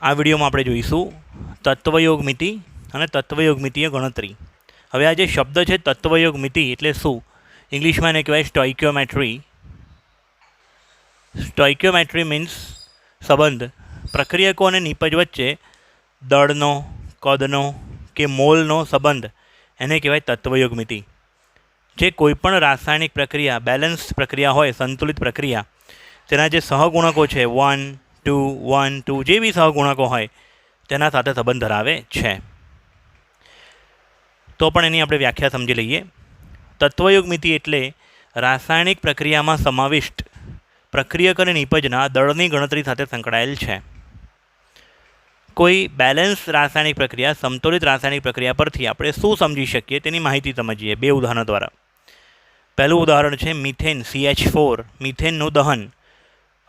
આ વિડીયોમાં આપણે જોઈશું તત્વયોગ મિતિ અને તત્વયોગ મિતિય ગણતરી. હવે આ જે શબ્દ છે તત્વયોગ મિતિ એટલે શું? ઇંગ્લિશમાં એને કહેવાય સ્ટોઇકિયોમેટ્રી. સ્ટોઇકિયોમેટ્રી મીન્સ સંબંધ પ્રક્રિયકો અને નિપજ વચ્ચે દળનો, કદનો કે મોલનો સંબંધ, એને કહેવાય તત્વયોગ મિતિ. જે કોઈપણ રાસાયણિક પ્રક્રિયા, બેલેન્સ પ્રક્રિયા હોય, સંતુલિત પ્રક્રિયા, તેના જે સહગુણકો છે 1, 2, 1, 2 જે બી સહગુણકો હોય તેના સાથે સંબંધ ધરાવે છે. તો પણ એની આપણે વ્યાખ્યા સમજી લઈએ. તત્વયોગ મિતિ એટલે રાસાયણિક પ્રક્રિયામાં સમાવિષ્ટ પ્રક્રિયક અને નિપજના દળની ગણતરી સાથે સંકળાયેલ છે. કોઈ બેલેન્સ રાસાયણિક પ્રક્રિયા, સમતોલિત રાસાયણિક પ્રક્રિયા પરથી આપણે શું સમજી શકીએ તેની માહિતી સમજીએ બે ઉદાહરણો દ્વારા. પહેલું ઉદાહરણ છે મિથેન CH4, મિથેનનું દહન.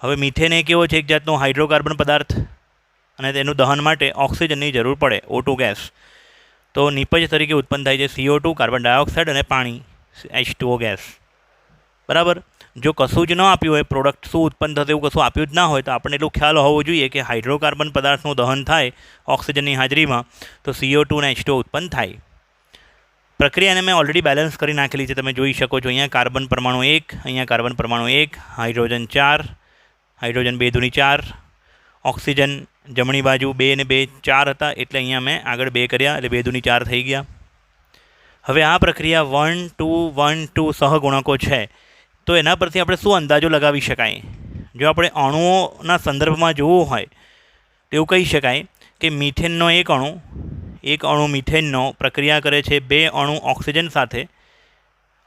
હવે મિથેન એ કેવો છે? એક જાતનો હાઇડ્રોકાર્બન પદાર્થ અને તેનું દહન માટે ઓક્સિજનની જરૂર પડે, O2 ગેસ. તો નિપજ તરીકે ઉત્પન્ન થાય છે CO2 કાર્બન ડાયોક્સાઇડ અને પાણી H2O ગેસ. બરાબર. જો કશું જ ન આપ્યું હોય, પ્રોડક્ટ શું ઉત્પન્ન થશે એવું કશું આપ્યું જ ના હોય, તો આપણને એટલું ખ્યાલ હોવો જોઈએ કે હાઇડ્રોકાર્બન પદાર્થનું દહન થાય ઓક્સિજનની હાજરીમાં તો CO2 અને H2O ઉત્પન્ન થાય. પ્રક્રિયાને મેં ઓલરેડી બેલેન્સ કરી નાખેલી છે, તમે જોઈ શકો છો. અહીંયા કાર્બન પરમાણુ 1, અહીંયા કાર્બન પરમાણુ 1, હાઇડ્રોજન 4, હાઇડ્રોજન 2 દુની 4, ઓક્સિજન જમણી બાજુ 2 અને 2 4 હતા, એટલે અહીંયા મેં આગળ 2 કર્યા એટલે 2 દુની 4 થઈ ગયા. હવે આ પ્રક્રિયા 1, 2, 1, 2 સહગુણકો છે, તો એના પરથી આપણે શું અંદાજો લગાવી શકાય? જો આપણે અણુઓના સંદર્ભમાં જોવું હોય તો એવું કહી શકાય કે મિથેનનો એક અણુ મિથેનનો પ્રક્રિયા કરે છે 2 અણુ ઓક્સિજન સાથે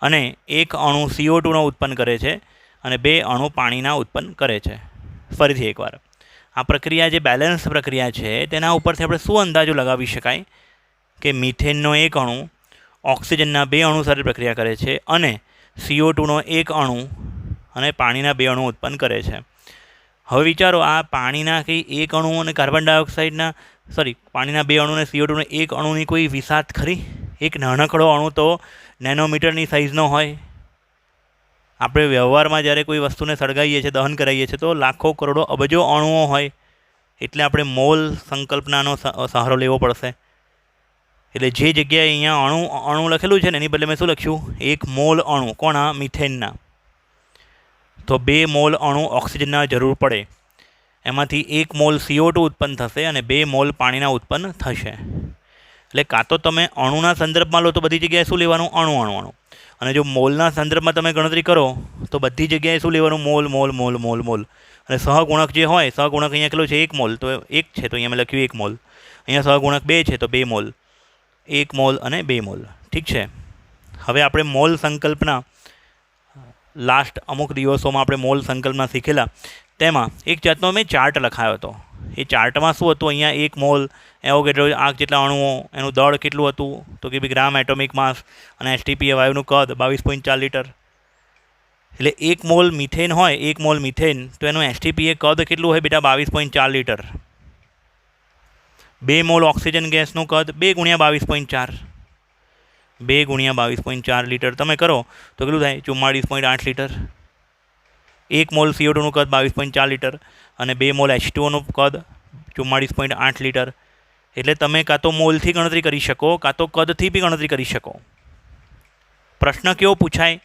અને 1 અણુ CO2નો ઉત્પન્ન કરે છે અને 2 અણુ પાણીના ઉત્પન્ન કરે છે. ફરીથી એકવાર, આ પ્રક્રિયા જે બેલેન્સ પ્રક્રિયા છે તેના ઉપરથી આપણે શું અંદાજો લગાવી શકાય કે મિથેનનો એક અણુ ઓક્સિજનના 2 અણુ સાથે પ્રક્રિયા કરે છે અને CO2નો 1 અણુ અને પાણીના 2 અણુ ઉત્પન્ન કરે છે. હવે વિચારો, આ પાણીના કંઈ 1 અણુ અને કાર્બન ડાયોક્સાઇડના પાણીના 2 અણુ અને CO2નો 1 અણુની કોઈ વિસાત ખરી? એક નાનકડો અણુ તો નેનોમીટરની સાઇઝનો હોય. આપણે વ્યવહારમાં જ્યારે કોઈ વસ્તુને સળગાવીએ છીએ, દહન કરાવીએ છીએ, તો લાખો કરોડો અબજો અણુઓ હોય, એટલે આપણે મોલ સંકલ્પનાનો સહારો લેવો પડશે. એટલે જે જગ્યાએ અહીંયા અણુ લખેલું છે ને એની બદલે મેં શું લખ્યું? 1 મોલ અણુ. કોના? મિથેનના. તો 2 મોલ અણુ ઓક્સિજનના જરૂર પડે, એમાંથી 1 મોલ CO2 ઉત્પન્ન થશે અને 2 મોલ પાણીના ઉત્પન્ન થશે. એટલે કાં તો તમે અણુના સંદર્ભમાં લો તો બધી જગ્યાએ શું લેવાનું? અણુ. અને જો મોલના સંદર્ભમાં તમે ગણતરી કરો તો બધી જગ્યાએ શું લેવાનું? મોલ. અને સહગુણક જે હોય, સહગુણક અહીંયા કેટલો છે? 1 મોલ. તો 1 છે તો અહીંયા મેં લખ્યું 1 મોલ. અહીંયા સહગુણક 2 છે તો 2 મોલ. 1 મોલ અને 2 મોલ. ઠીક છે. હવે આપણે મોલ સંકલ્પના લાસ્ટ અમુક દિવસોમાં આપણે મોલ સંકલ્પના શીખેલા, તેમાં એક જાતનો મેં ચાર્ટ લખાયો હતો. એ ચાર્ટમાં શું હતું? અહીંયા 1 મોલ એવોગેડ્રો આગ જેટલા અણુઓ, એનું દળ કેટલું હતું? તો કે ગ્રામ એટોમિક માસ, અને STPA વાયુનું કદ 22.4 લીટર. એટલે 1 મોલ મિથેન હોય, 1 મોલ મિથેન, તો એનું STPA કદ કેટલું હોય બેટા? 22.4 લીટર. 2 મોલ ઓક્સિજન ગેસનું કદ 2 × 22.4, 2 × 22.4 લીટર તમે કરો તો કેટલું થાય? 44.8 લીટર. 1 મોલ CO2નું કદ 22.4 લીટર અને 2 મોલ H2Oનું કદ 44.8 લીટર. એટલે તમે કાં તો મોલથી ગણતરી કરી શકો, કાં તો કદથી બી ગણતરી કરી શકો. પ્રશ્ન કેવો પૂછાય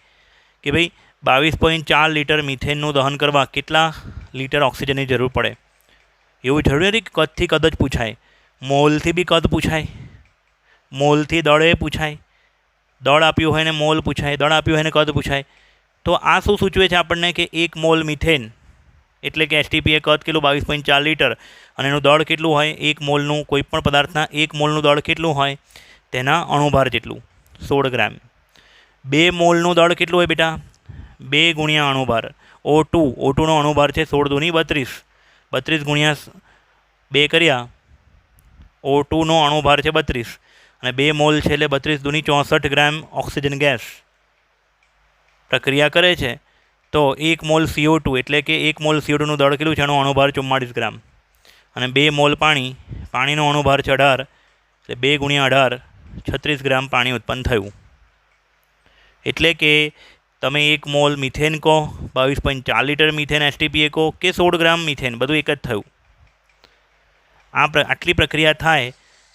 કે ભાઈ 22.4 લીટર મિથેનનું દહન કરવા કેટલા લીટર ઓક્સિજનની જરૂર પડે? એવું જરૂરી નથી કે કદથી કદ જ પૂછાય, મોલથી બી કદ પૂછાય, મોલથી દળે પૂછાય. દળ આપ્યું હોય ને મોલ પૂછાય, દળ આપ્યું હોય ને કદ પૂછાય. તો આ શું સૂચવે છે આપણને કે 1 મોલ મિથેન એટલે કે STPA કદ કેટલું? 22.4 લીટર અને એનું દળ કેટલું હોય? 1 મોલનું, કોઈપણ પદાર્થના 1 મોલનું દળ કેટલું હોય? તેના અણુભાર જેટલું, 16 ગ્રામ. 2 મોલનું દળ કેટલું હોય બેટા? 2 × અણુભાર. O2નો અણુભાર છે 16 દુની 32, 32 × 2 કર્યા. O2નો અણુભાર છે 32 અને 2 મોલ છે એટલે 32 દુની 64 ગ્રામ ઓક્સિજન ગેસ પ્રક્રિયા કરે છે. તો 1 મોલ CO2 એટલે કે 1 મોલ CO2નું દળ કેટલું છે? એનો અણુભાર 44 ગ્રામ અને 2 મોલ પાણીનો અણુભાર છે 18, એટલે 2 × 18 36 ગ્રામ પાણી ઉત્પન્ન થયું. એટલે કે તમે 1 મોલ મિથેન કહો, 22.4 લીટર મિથેન STPA કહો કે 16 ગ્રામ મિથેન, બધું એક જ થયું. આટલી પ્રક્રિયા થાય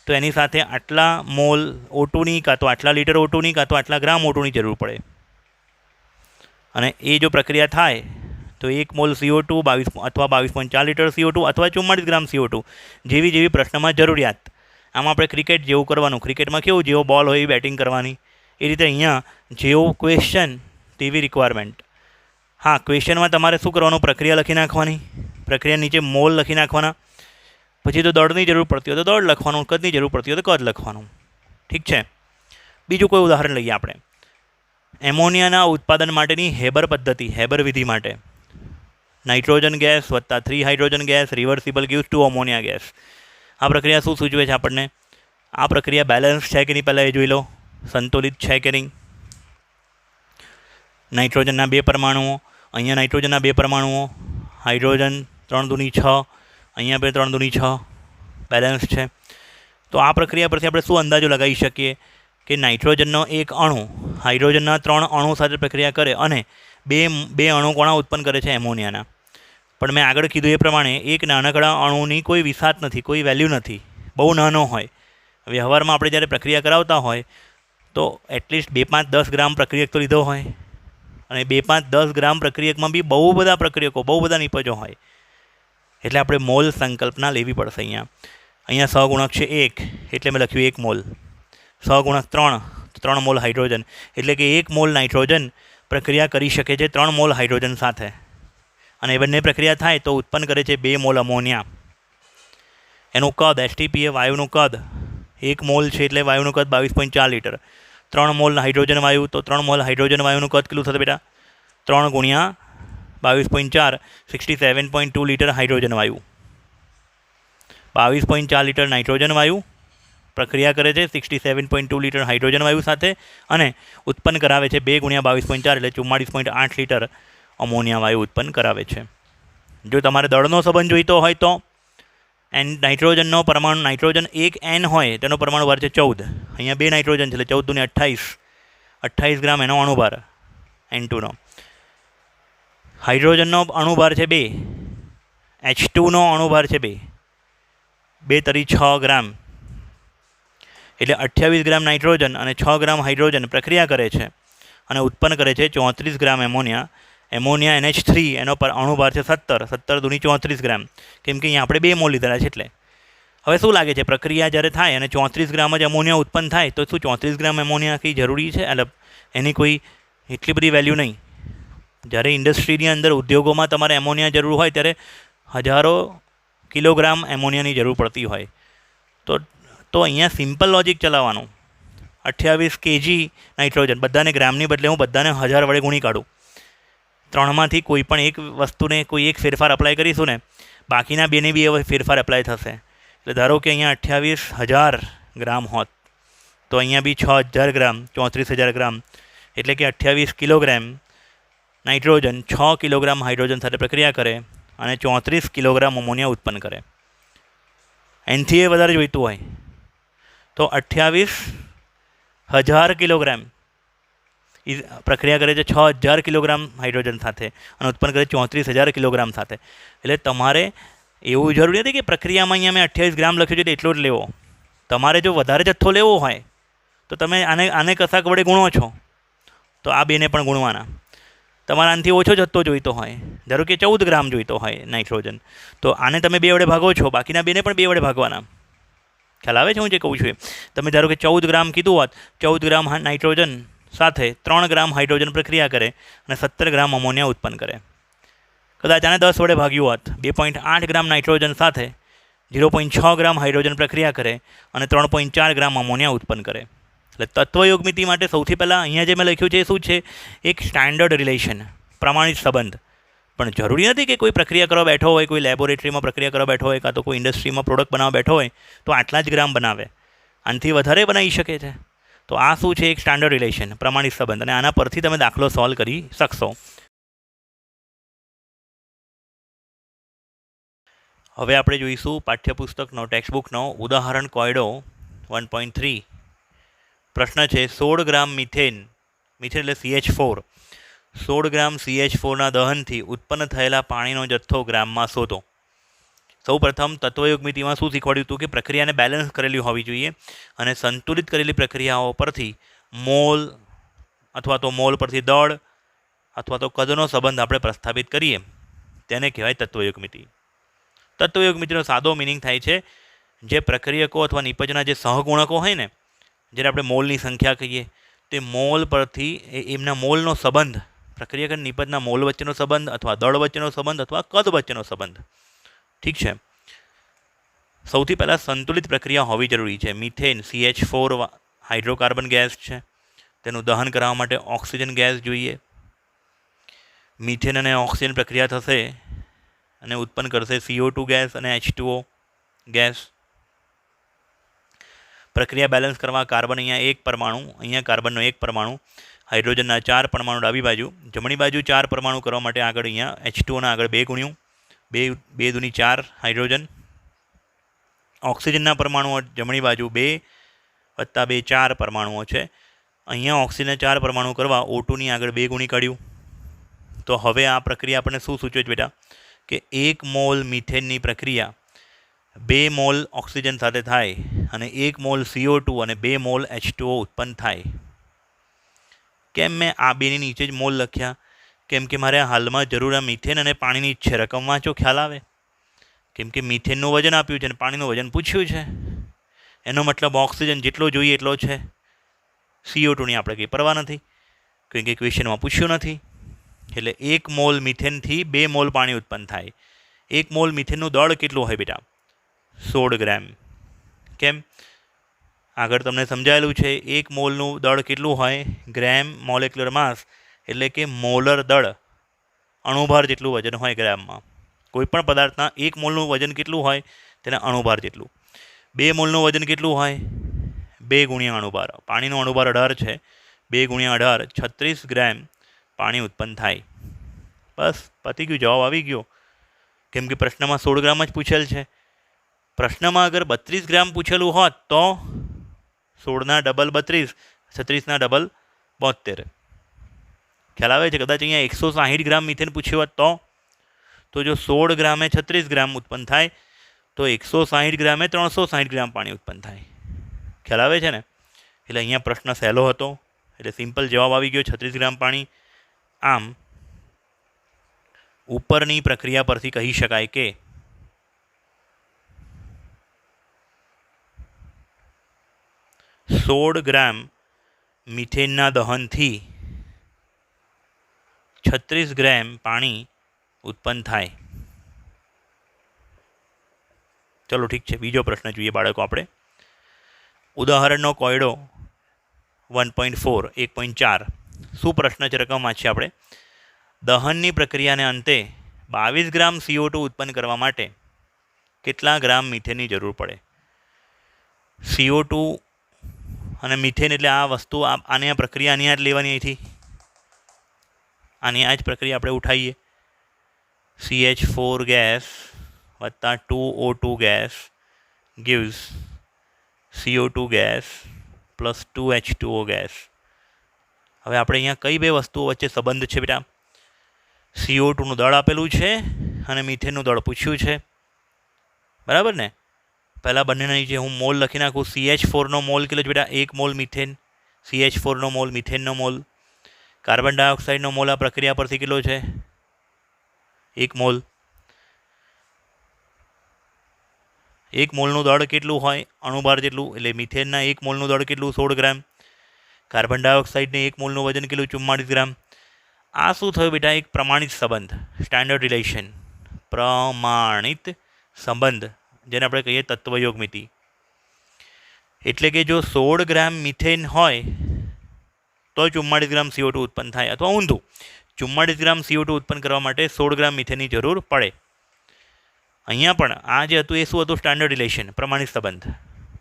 તો એની સાથે આટલા મોલ O2ની કાં તો આટલા લીટર O2ની કાં તો આટલા ગ્રામ O2ની જરૂર પડે. અને એ જો પ્રક્રિયા થાય તો 1 મોલ CO2 22.4 લીટર CO2 અથવા 44 ગ્રામ CO2 જેવી પ્રશ્નમાં જરૂરિયાત. આમાં આપણે ક્રિકેટ જેવું કરવાનું. ક્રિકેટમાં કેવું જેવો બોલ હોય એ બેટિંગ કરવાની, એ રીતે અહીંયા જેવો ક્વેશ્ચન તેવી રિક્વાયરમેન્ટ. હા, ક્વેશ્ચનમાં તમારે શું કરવાનું? પ્રક્રિયા લખી નાખવાની, પ્રક્રિયા નીચે મોલ લખી નાખવાના. પછી તો દળની જરૂર પડતી હોય તો દળ લખવાનું, કદની જરૂર પડતી હોય તો કદ લખવાનું. ઠીક છે. બીજું કોઈ ઉદાહરણ લઈએ આપણે. એમોનિયાના ઉત્પાદન માટેની હેબર પદ્ધતિ, હેબર વિધિ માટે નાઇટ્રોજન ગેસ વત્તા 3 hydrogen gas reversible gives 2 ammonia gas. આ પ્રક્રિયા શું સૂચવે છે આપણને? આ પ્રક્રિયા બેલેન્સ છે કે નહીં પહેલાં એ જોઈ લો. સંતુલિત છે કે નહીં. નાઇટ્રોજનના 2 પરમાણુઓ, અહીંયા નાઇટ્રોજનના 2 પરમાણુઓ, હાઇડ્રોજન 3 દૂની 6, અહીંયા બે 3 દૂની 6, બેલેન્સ છે. તો આ પ્રક્રિયા પરથી આપણે શું અંદાજો લગાવી શકીએ કે નાઇટ્રોજનનો એક અણુ હાઇડ્રોજનના 3 અણુ સાથે પ્રક્રિયા કરે અને બે અણુ કોણા ઉત્પન્ન કરે છે? એમોનિયાના. પણ મેં આગળ કીધું એ પ્રમાણે એક નાનકડા અણુની કોઈ વિસાત નથી, કોઈ વેલ્યુ નથી, બહુ નાનો હોય. વ્યવહારમાં આપણે જ્યારે પ્રક્રિયા કરાવતા હોય તો એટલીસ્ટ 2, 5, 10 ગ્રામ પ્રક્રિયક તો લીધો હોય, અને 2, 5, 10 ગ્રામ પ્રક્રિયકમાં બી બહુ બધા પ્રક્રિયકો, બહુ બધા નિપજો હોય. એટલે આપણે મોલ સંકલ્પના લેવી પડશે. અહીંયા સહગુણક છે 1 એટલે મેં લખ્યું 1 મોલ. સહગુણક 3 મોલ હાઇડ્રોજન, એટલે કે 1 મોલ નાઇટ્રોજન પ્રક્રિયા કરી શકે છે 3 મોલ હાઇડ્રોજન સાથે, અને એ બંને પ્રક્રિયા થાય તો ઉત્પન્ન કરે છે 2 મોલ અમોનિયા. એનું કદ STP એ વાયુનું કદ 1 મોલ છે એટલે વાયુનું કદ 22.4 લીટર. 3 મોલ હાઇડ્રોજન વાયુ, તો 3 મોલ હાઇડ્રોજન વાયુનું કદ કેટલું થશે બેટા? 3 ગુણ્યા 22.4 67.2 લીટર હાઇડ્રોજન વાયુ. 22.4 લીટર નાઇટ્રોજન વાયુ પ્રક્રિયા કરે છે 67.2 લીટર હાઇડ્રોજન વાયુ સાથે, અને ઉત્પન્ન કરાવે છે 2 ગુણ્યા 22.4 એટલે 44.8 લીટર અમોનિયા વાયુ ઉત્પન્ન કરાવે છે. જો તમારે દળનો સંબંધ જોઈતો હોય તો નાઇટ્રોજનનો પરમાણુ, નાઇટ્રોજન 1 N હોય તેનો પરમાણુ ભાર છે 14. અહીંયા 2 નાઇટ્રોજન છે એટલે 14 દૂને 28 ગ્રામ એનો અણુભાર N2નો. હાઇડ્રોજનનો અણુભાર છે 2, H2નો અણુભાર છે 2, 2 તરી 6 ગ્રામ, એટલે 28 ગ્રામ નાઇટ્રોજન અને 6 ગ્રામ હાઇડ્રોજન પ્રક્રિયા કરે છે અને ઉત્પન્ન કરે છે 34 ગ્રામ એમોનિયા. એમોનિયા NH3 એનો અણુભાર છે 17 દૂની 34 ગ્રામ, કેમ કે અહીંયા આપણે 2 મોલ લીધેલા છે એટલે. હવે શું લાગે છે, પ્રક્રિયા જ્યારે થાય અને 34 ગ્રામ જ એમોનિયા ઉત્પન્ન થાય તો શું 34 ગ્રામ એમોનિયા કંઈ જરૂરી છે? એટલે એની કોઈ એટલી બધી વેલ્યુ નહીં. જ્યારે ઇન્ડસ્ટ્રીની અંદર, ઉદ્યોગોમાં તમારે એમોનિયા જરૂર હોય ત્યારે હજારો કિલોગ્રામ એમોનિયાની જરૂર પડતી હોય. તો અહીંયા સિમ્પલ લોજિક ચલાવવાનું. 28 kg નાઇટ્રોજન, બધાને ગ્રામની બદલે હું બધાને 1000 વડે ગુણી કાઢું. 3માંથી કોઈ પણ એક વસ્તુને કોઈ એક ફેરફાર અપ્લાય કરીશું ને, બાકીના બેને બી હવે ફેરફાર અપ્લાય થશે. એટલે ધારો કે અહીંયા 28,000 ગ્રામ હોત તો અહીંયા બી 6,000 ગ્રામ, 34,000 ગ્રામ, એટલે કે 28 કિલોગ્રામ નાઇટ્રોજન 6 કિલોગ્રામ હાઇડ્રોજન સાથે પ્રક્રિયા કરે અને 34 કિલોગ્રામ અમોનિયા ઉત્પન્ન કરે. એનથી એ વધારે જોઈતું હોય તો 28,000 કિલોગ્રામ પ્રક્રિયા કરે છે 6,000 કિલોગ્રામ હાઇડ્રોજન સાથે અને ઉત્પન્ન કરે 34,000 કિલોગ્રામ સાથે. એટલે તમારે એવું જરૂરી નથી કે પ્રક્રિયામાં અહીંયા મેં 28 ગ્રામ લખ્યું છે એટલો જ લેવો. તમારે જો વધારે જથ્થો લેવો હોય તો તમે આને કશાક વડે ગુણો છો તો આ બેને પણ ગુણવાના. તમારે આનાથી ઓછો જથ્થો જોઈતો હોય, ધારો કે 14 ગ્રામ જોઈતો હોય નાઇટ્રોજન, તો આને તમે 2 વડે ભાગો છો, બાકીના બેને પણ 2 વડે ભાગવાના. ખ્યાલ આવે છે હું જે કહું છું એ? તમે ધારો કે 14 ગ્રામ કીધું હોત, 14 ગ્રામ નાઇટ્રોજન સાથે 3 ગ્રામ હાઇડ્રોજન પ્રક્રિયા કરે અને 17 ગ્રામ અમોનિયા ઉત્પન્ન કરે. કદાચ આને 10 વડે ભાગ્યું હોત, 2.8 ગ્રામ નાઇટ્રોજન સાથે 0.6 ગ્રામ હાઇડ્રોજન પ્રક્રિયા કરે અને 3.4 ગ્રામ અમોનિયા ઉત્પન્ન કરે. એટલે તત્વયોગમિતિ માટે સૌથી પહેલાં અહીંયા જે મેં લખ્યું છે એ શું છે? એક સ્ટાન્ડર્ડ રિલેશન, પ્રમાણિત સંબંધ. પણ જરૂરી નથી કે કોઈ પ્રક્રિયા કરવા બેઠો હોય, કોઈ લેબોરેટરીમાં પ્રક્રિયા કરવા બેઠો હોય, કાં તો કોઈ ઇન્ડસ્ટ્રીમાં પ્રોડક્ટ બનાવવા બેઠો હોય તો આટલા જ ગ્રામ બનાવે, આનાથી વધારે બનાવી શકે છે. તો આ શું છે? એક સ્ટાન્ડર્ડ રિલેશન, પ્રમાણિત સંબંધ, અને આના પરથી તમે દાખલો સોલ્વ કરી શકશો. હવે આપણે જોઈશું પાઠ્યપુસ્તકનો, ટેક્સ્ટબુકનો ઉદાહરણ કોયડો 1.3. પ્રશ્ન છે 16 ગ્રામ મિથેન એટલે CH4, 16 ગ્રામ CH4ના દહનથી ઉત્પન્ન થયેલા પાણીનો જથ્થો ગ્રામમાં શોધો. સૌ પ્રથમ તત્વયોગ મિતિમાં શું શીખવાડ્યું હતું કે પ્રક્રિયાને બેલેન્સ કરેલી હોવી જોઈએ અને સંતુલિત કરેલી પ્રક્રિયાઓ પરથી મોલ અથવા તો મોલ પરથી દળ અથવા તો કદનો સંબંધ આપણે પ્રસ્થાપિત કરીએ તેને કહેવાય તત્વયોગ મિતિ. તત્વયોગ મિતિનો સાદો મિનિંગ થાય છે જે પ્રક્રિયકો અથવા નિપજના જે સહગુણકો હોય ને, જેને આપણે મોલની સંખ્યા કહીએ, તે મોલ પરથી એમના મોલનો સંબંધ, પ્રક્રિયક અને નિપજના મોલ વચ્ચેનો સંબંધ અથવા દળ વચ્ચેનો સંબંધ અથવા કદ વચ્ચેનો સંબંધ. ઠીક છે. સૌથી પહેલાં સંતુલિત પ્રક્રિયા હોવી જરૂરી છે. મિથેન CH4 હાઇડ્રોકાર્બન ગેસ છે, તેનું દહન કરવા માટે ઓક્સિજન ગેસ જોઈએ. મિથેન અને ઓક્સિજન પ્રક્રિયા થશે અને ઉત્પન્ન કરશે CO2 ગેસ અને H2O ગેસ. પ્રક્રિયા બેલેન્સ કરવા કાર્બન અહીંયા 1 પરમાણુ, અહીંયા કાર્બનનો 1 પરમાણુ, હાઇડ્રોજનના 4 પરમાણુ ડાબી બાજુ, જમણી બાજુ 4 પરમાણુ કરવા માટે આગળ અહીંયા H2Oના આગળ 2 ગુણ્યું, 2 દૂની 4 હાઇડ્રોજન. ઓક્સિજનના પરમાણુઓ જમણી બાજુ 2 વત્તા 2 4 પરમાણુઓ છે. અહીંયા ઓક્સિજનના 4 પરમાણુ કરવા O2ની આગળ 2 ગુણી કાઢ્યું. તો હવે આ પ્રક્રિયા આપણને શું સૂચવે છે બેટા કે 1 મોલ મિથેનની પ્રક્રિયા 2 મોલ ઓક્સિજન સાથે થાય અને 1 મોલ CO2 અને 2 મોલ H2O ઉત્પન્ન થાય. કેમ મેં આ બેની નીચે જ મોલ લખ્યા? કેમ કે મારે હાલમાં જરૂર આ મિથેન અને પાણીની જ છે. રકમ વાંચો, ખ્યાલ આવે. કેમ કે મિથેનનું વજન આપ્યું છે અને પાણીનું વજન પૂછ્યું છે. એનો મતલબ ઓક્સિજન જેટલો જોઈએ એટલો છે. CO2ની આપણે કંઈ પરવા નથી, કેમ કે ક્વેશ્ચનમાં પૂછ્યું નથી. એટલે 1 મોલ મિથેનથી 2 મોલ પાણી ઉત્પન્ન થાય. 1 મોલ મિથેનનું દળ કેટલું હોય બેટા? 16 ગ્રામ. કેમ? આગળ તમને સમજાયેલું છે 1 મોલનું દળ કેટલું હોય? ગ્રામ મોલેક્યુલર માસ, એટલે કે મોલર દળ, અણુભાર જેટલું વજન હોય ગ્રામમાં. કોઈપણ પદાર્થના 1 મોલનું વજન કેટલું હોય? તેના અણુભાર જેટલું. 2 મોલનું વજન કેટલું હોય? 2 ગુણ્યા અણુભાર. પાણીનો અણુભાર 18 છે. 2 ગુણ્યા 18 36 ગ્રામ પાણી ઉત્પન્ન થાય. બસ પતી ગયું, જવાબ આવી ગયો. કેમ કે પ્રશ્નમાં 16 ગ્રામ જ પૂછેલ છે. પ્રશ્નમાં અગર 32 ગ્રામ પૂછેલું હોત તો 16ના ડબલ 32, 36ના ડબલ 72. ખ્યાલ આવે છે? કદાચ અહીંયા 160 ગ્રામ મિથેન પૂછ્યું હોત તો જો 16 ગ્રામે 36 ગ્રામ ઉત્પન્ન થાય તો 160 ગ્રામે 360 ગ્રામ પાણી ઉત્પન્ન થાય. ખ્યાલ આવે છે ને? એટલે અહીંયા પ્રશ્ન સહેલો હતો, એટલે સિમ્પલ જવાબ આવી ગયો 36 ગ્રામ પાણી. આમ ઉપરની પ્રક્રિયા પરથી કહી શકાય કે સોળ ગ્રામ મિથેનના દહનથી 36 ગ્રામ પાણી ઉત્પન્ન થાય. ચલો ઠીક છે, બીજો પ્રશ્ન જોઈએ બાળકો આપણે. ઉદાહરણનો કોયડો 1.4 1.4. શું પ્રશ્ન છે? રકમ વાંચીએ આપણે. દહનની પ્રક્રિયાને અંતે 22 ગ્રામ CO2 ઉત્પન્ન કરવા માટે કેટલા ગ્રામ મિથેનની જરૂર પડે? CO2 અને મિથેન એટલે આ વસ્તુ, આની આ પ્રક્રિયા આની આ જ લેવાની. અહીંથી આની આ જ પ્રક્રિયા આપણે ઉઠાવીએ. CH4 ગેસ વત્તા 2O2 gas gives CO2 gas plus 2H2O gas. હવે આપણે અહીંયા કઈ બે વસ્તુઓ વચ્ચે સંબંધ છે બેટા? CO2નું દળ આપેલું છે અને મિથેનનું દળ પૂછ્યું છે, બરાબર ને? પહેલાં બંનેના નીચે હું મોલ લખી નાખું. CH4નો મોલ કેટલો છે બેટા? 1 મોલ મિથેન. CH4નો મોલ મિથેનનો મોલ. કાર્બન ડાયોક્સાઇડનો મોલ આ પ્રક્રિયા પરથી કેટલો છે? 1 મોલ. 1 મોલનું દળ કેટલું હોય? અણુભાર જેટલું. એટલે મિથેનના 1 મોલનું દળ કેટલું? 16 ગ્રામ. કાર્બન ડાયોક્સાઇડને 1 મોલનું વજન કેટલું? 44 ગ્રામ. આ શું થયું બેટા? એક પ્રમાણિત સંબંધ, સ્ટાન્ડર્ડ રિલેશન. પ્રમાણિત સંબંધ, જેને આપણે કહીએ તત્વયોગ મિતિ. એટલે કે જો 16 ગ્રામ મિથેન હોય તો 44 ગ્રામ CO2 ઉત્પન્ન થાય, અથવા ઊંધું 44 ગ્રામ CO2 ઉત્પન્ન કરવા માટે 16 ગ્રામ મિથેનની જરૂર પડે. અહીંયા પણ આ જે હતું એ શું હતું? સ્ટાન્ડર્ડ રિલેશન, પ્રમાણિત સંબંધ.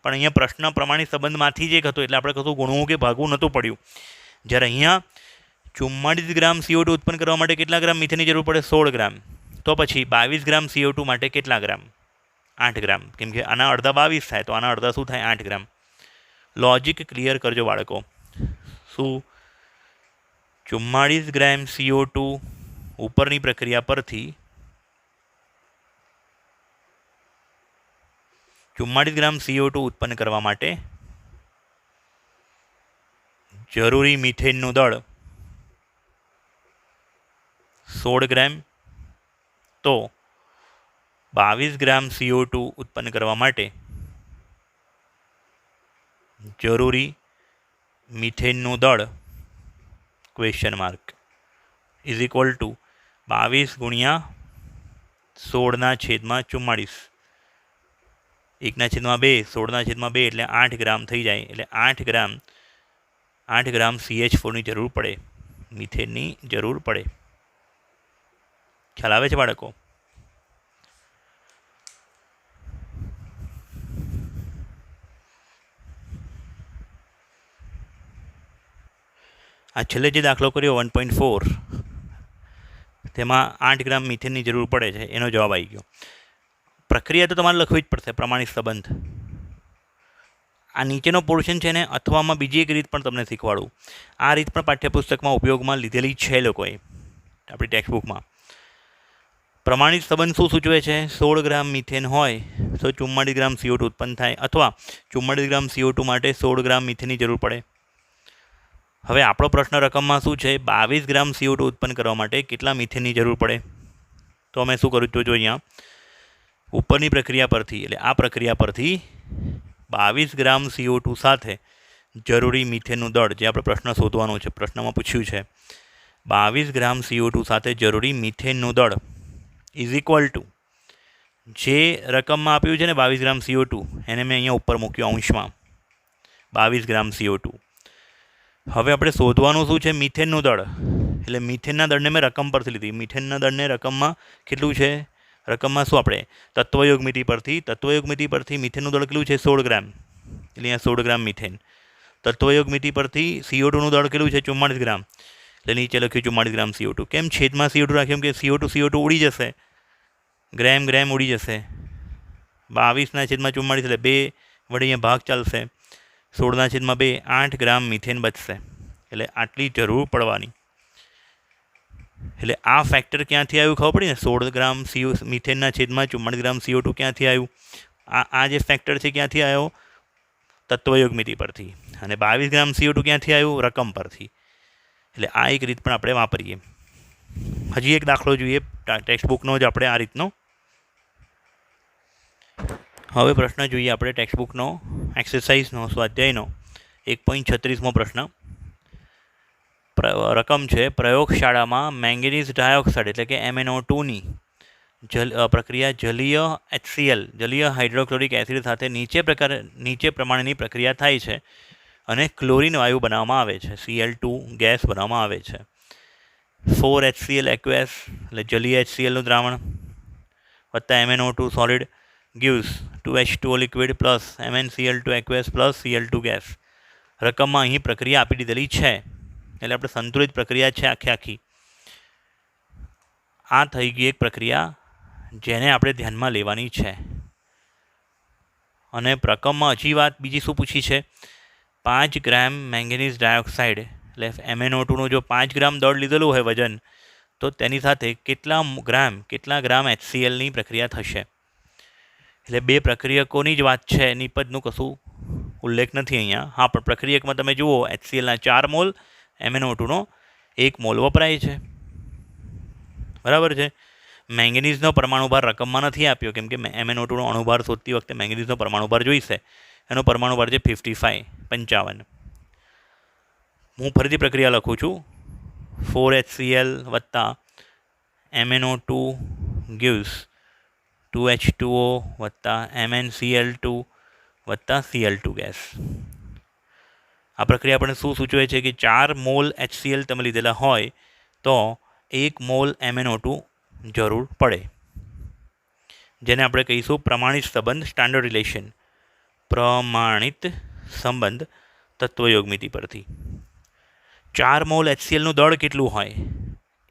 પણ અહીંયા પ્રશ્ન પ્રમાણિત સંબંધમાંથી જ એક હતો, એટલે આપણે કશું ગુણવું કે ભાગવું નહોતું પડ્યું. જ્યારે અહીંયા 44 ગ્રામ CO2 ઉત્પન્ન કરવા માટે કેટલા ગ્રામ મિથેનની જરૂર પડે? 16 ગ્રામ. તો પછી 22 ગ્રામ CO2 માટે કેટલા ગ્રામ? 8 ગ્રામ. કેમ કે આના અડધા 22 થાય, તો આના અડધા શું થાય? 8 ગ્રામ. લોજિક ક્લિયર કરજો બાળકો. શું 44 ગ્રામ CO2 ઉપરની પ્રક્રિયા પરથી 44 ગ્રામ CO2 ઉત્પન્ન કરવા માટે જરૂરી મિથેનનું દળ 16 ગ્રામ, તો 22 ગ્રામ CO2 ઉત્પન્ન કરવા માટે જરૂરી મિથેનનું દળ question mark is equal to 22 ગુણ્યા 16/44, 1/2, 16/2 એટલે 8 ગ્રામ થઈ જાય. એટલે 8 ગ્રામ CH4ની જરૂર પડે, મિથેનની જરૂર પડે. ખ્યાલ આવે છે બાળકો? આ છેલ્લે જે દાખલો કર્યો 1.4, તેમાં 8 ગ્રામ મિથેનની જરૂર પડે છે, એનો જવાબ આવી ગયો. પ્રક્રિયા તો તમારે લખવી જ પડશે, પ્રમાણિત સંબંધ. આ નીચેનો પોર્શન છે ને, અથવામાં બીજી એક રીત પણ તમને શીખવાડું. આ રીત પણ પાઠ્યપુસ્તકમાં ઉપયોગમાં લીધેલી છે લોકોએ, આપણી ટેક્સ્ટબુકમાં. પ્રમાણિત સંબંધ શું સૂચવે છે? 16 ગ્રામ મિથેન હોય તો 44 ગ્રામ CO2 ઉત્પન્ન થાય, અથવા 44 ગ્રામ CO2 માટે 16 ગ્રામ મિથેનની જરૂર પડે. હવે આપણો પ્રશ્ન રકમમાં શું છે? 22 ગ્રામ CO2 ઉત્પન્ન કરવા માટે કેટલા મિથેનની જરૂર પડે? તો અમે શું કર્યું? જોજો અહીંયા ઉપરની પ્રક્રિયા પરથી, એટલે આ પ્રક્રિયા પરથી 22 ગ્રામ CO2 સાથે જરૂરી મિથેનનું દળ, જે આપણે પ્રશ્ન શોધવાનો છે, પ્રશ્નમાં પૂછ્યું છે, 22 ગ્રામ CO2 સાથે જરૂરી મિથેનનું દળ ઇઝ ઇક્વલ ટુ જે રકમમાં આપ્યું છે ને 22 ગ્રામ CO2, એને મેં અહીંયા ઉપર મૂક્યું અંશમાં, 22 ગ્રામ CO2. હવે આપણે શોધવાનું શું છે? મિથેનનું દળ. એટલે મિથેનના દળને મેં રકમ પરથી લીધી. મિથેનના દળને રકમમાં કેટલું છે? રકમમાં શું આપણે તત્વયોગમિતિ પરથી મિથેનનું દળ કેટલું છે? 16 ગ્રામ. એટલે અહીંયા 16 ગ્રામ મિથેન. તત્વયોગમિતિ પરથી CO2નું દળ કેટલું છે? 44 ગ્રામ. એટલે નીચે લખ્યું 44 ગ્રામ CO2. કેમ છેદમાં CO2 રાખ્યું? કેમ કે CO2 ઉડી જશે, ગ્રામ ઉડી જશે. 22/44 એટલે 2 વડે અહીંયા ભાગ ચાલશે. 16/2 8 ગ્રામ મિથેન બચશે. એટલે આટલી જરૂર પડવાની. એટલે આ ફેક્ટર ક્યાંથી આવ્યું ખબર પડી ને? 16 ગ્રામ મિથેનના છેદમાં 44 ગ્રામ CO2 ક્યાંથી આવ્યું? આ જે ફેક્ટર છે ક્યાંથી આવ્યો? તત્વયોગમિતિ પરથી. અને 22 ગ્રામ CO2 ક્યાંથી આવ્યું? રકમ પરથી. એટલે આ એક રીત પણ આપણે વાપરીએ. હજી એક દાખલો જોઈએ ટેક્સ્ટબુકનો જ આપણે આ રીતનો. હવે પ્રશ્ન જોઈએ આપણે ટેક્સ્ટબુકનો, એક્સરસાઇઝનો, સ્વાધ્યાયનો 1.36મો પ્રશ્ન. રકમ છે પ્રયોગશાળામાં મેંગેનીઝ ડાયોક્સાઇડ એટલે કે MnO2ની પ્રક્રિયા જલીય HCl જલીય હાઇડ્રોક્લોરિક એસિડ સાથે નીચે પ્રમાણેની પ્રક્રિયા થાય છે અને ક્લોરીન વાયુ બનાવવામાં આવે છે, Cl2 ગેસ બનાવવામાં આવે છે. 4HCl એક્વેસ એટલે જલીય HClનું દ્રાવણ વત્તા MnO2 solid gives 2H2O liquid plus MnCl2 aqueous plus Cl2 gas. રકમમાં અહીં પ્રક્રિયા આપી દીધેલી છે, એટલે આપણે સંતુલિત પ્રક્રિયા છે આખી. આ થઈ ગઈ એક પ્રક્રિયા જેને આપણે ધ્યાનમાં લેવાની છે. અને રકમમાં હજી વાત બીજી શું પૂછી છે? 5 ગ્રામ મેંગેનીઝ ડાયોક્સાઇડ એટલે MnO2નું જો 5 ગ્રામ દળ લીધેલું હોય વજન, તો તેની સાથે કેટલા ગ્રામ HClની પ્રક્રિયા થશે. એટલે બે પ્રક્રિયકોની જ વાત છે, નિપજનું કશું ઉલ્લેખ નથી અહીંયા. હા, પણ પ્રક્રિયકમાં તમે જુઓ HClના 4 મોલ, MnO2નો 1 મોલ વપરાય છે. બરાબર છે. મેંગેનીઝનો પરમાણુભાર રકમમાં નથી આપ્યો, કેમ કે MnO2નો અણુભાર શોધતી વખતે મેંગેનીઝનો પરમાણુભાર જોઈશે. એનો પરમાણુભાર છે 55. હું ફરીથી પ્રક્રિયા લખું છું. 4HCl વત્તા MnO2 gives 2H2O વત્તા MnCl2 વત્તા Cl2 ગેસ. આ પ્રક્રિયા આપણને શું સૂચવે છે? કે 4 મોલ HCl તમે લીધેલા હોય તો 1 મોલ MnO2 જરૂર પડે, જેને આપણે કહીશું પ્રમાણિત સંબંધ, સ્ટાન્ડર્ડ રિલેશન. પ્રમાણિત સંબંધ તત્વયોગમિતિ પરથી 4 મોલ HClનું દળ કેટલું હોય?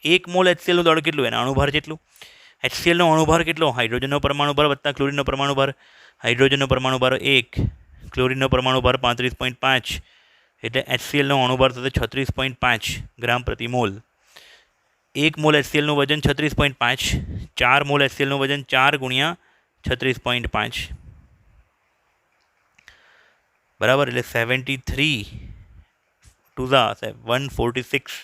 1 મોલ HClનું દળ કેટલું? એના અણુભાર જેટલું. HClનો અણુભાર કેટલો? હાઇડ્રોજનનો પરમાણુભાર વત્તા ક્લોરીનનો પરમાણુભાર. હાઇડ્રોજનનો પરમાણુભાર 1, ક્લોરીનનો પરમાણુભાર 35.5, એટલે HClનો અણુભાર થશે 36.5 ગ્રામ પ્રતિ મોલ. 1 મોલ HClનું વજન 36.5, 4 મોલ HClનું વજન 4 ગુણ્યા 36.5, બરાબર. એટલે 73 ટુ ધ 146,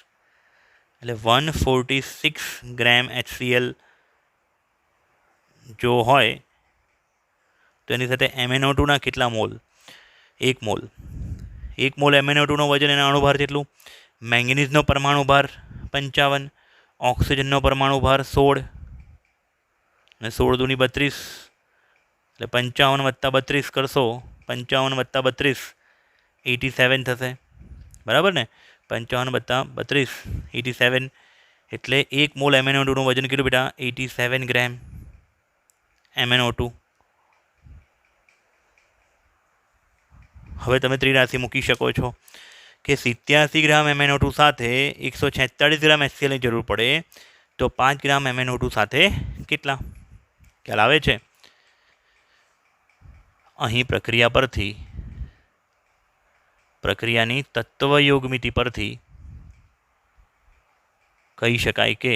એટલે 146 ગ્રામ HCl જો હોય તો એની સાથે MnO2ના કેટલા મોલ? 1 મોલ. 1 મોલ MnO2નો વજન એના અણુભાર જેટલું. મેંગેનીઝનો પરમાણુ ભાર 55, ઓક્સિજનનો પરમાણુ ભાર 16 અને 16 દૂની 32, એટલે 55 + 32 કરશો, 55 + 32 87 થશે. બરાબર ને? 55 + 32 87, એટલે 1 મોલ MnO2નું વજન કેટલું બેટા? 87 ગ્રામ MnO2. હવે તમે ત્રિરાશિ મૂકી શકો છો કે 87 ગ્રામ MnO2 સાથે 146 ગ્રામ HClની જરૂર પડે તો 5 ગ્રામ MnO2 સાથે કેટલા? ખ્યાલ આવે છે? અહીં પ્રક્રિયા પરથી, પ્રક્રિયાની તત્વયોગમિતિ પરથી કહી શકાય કે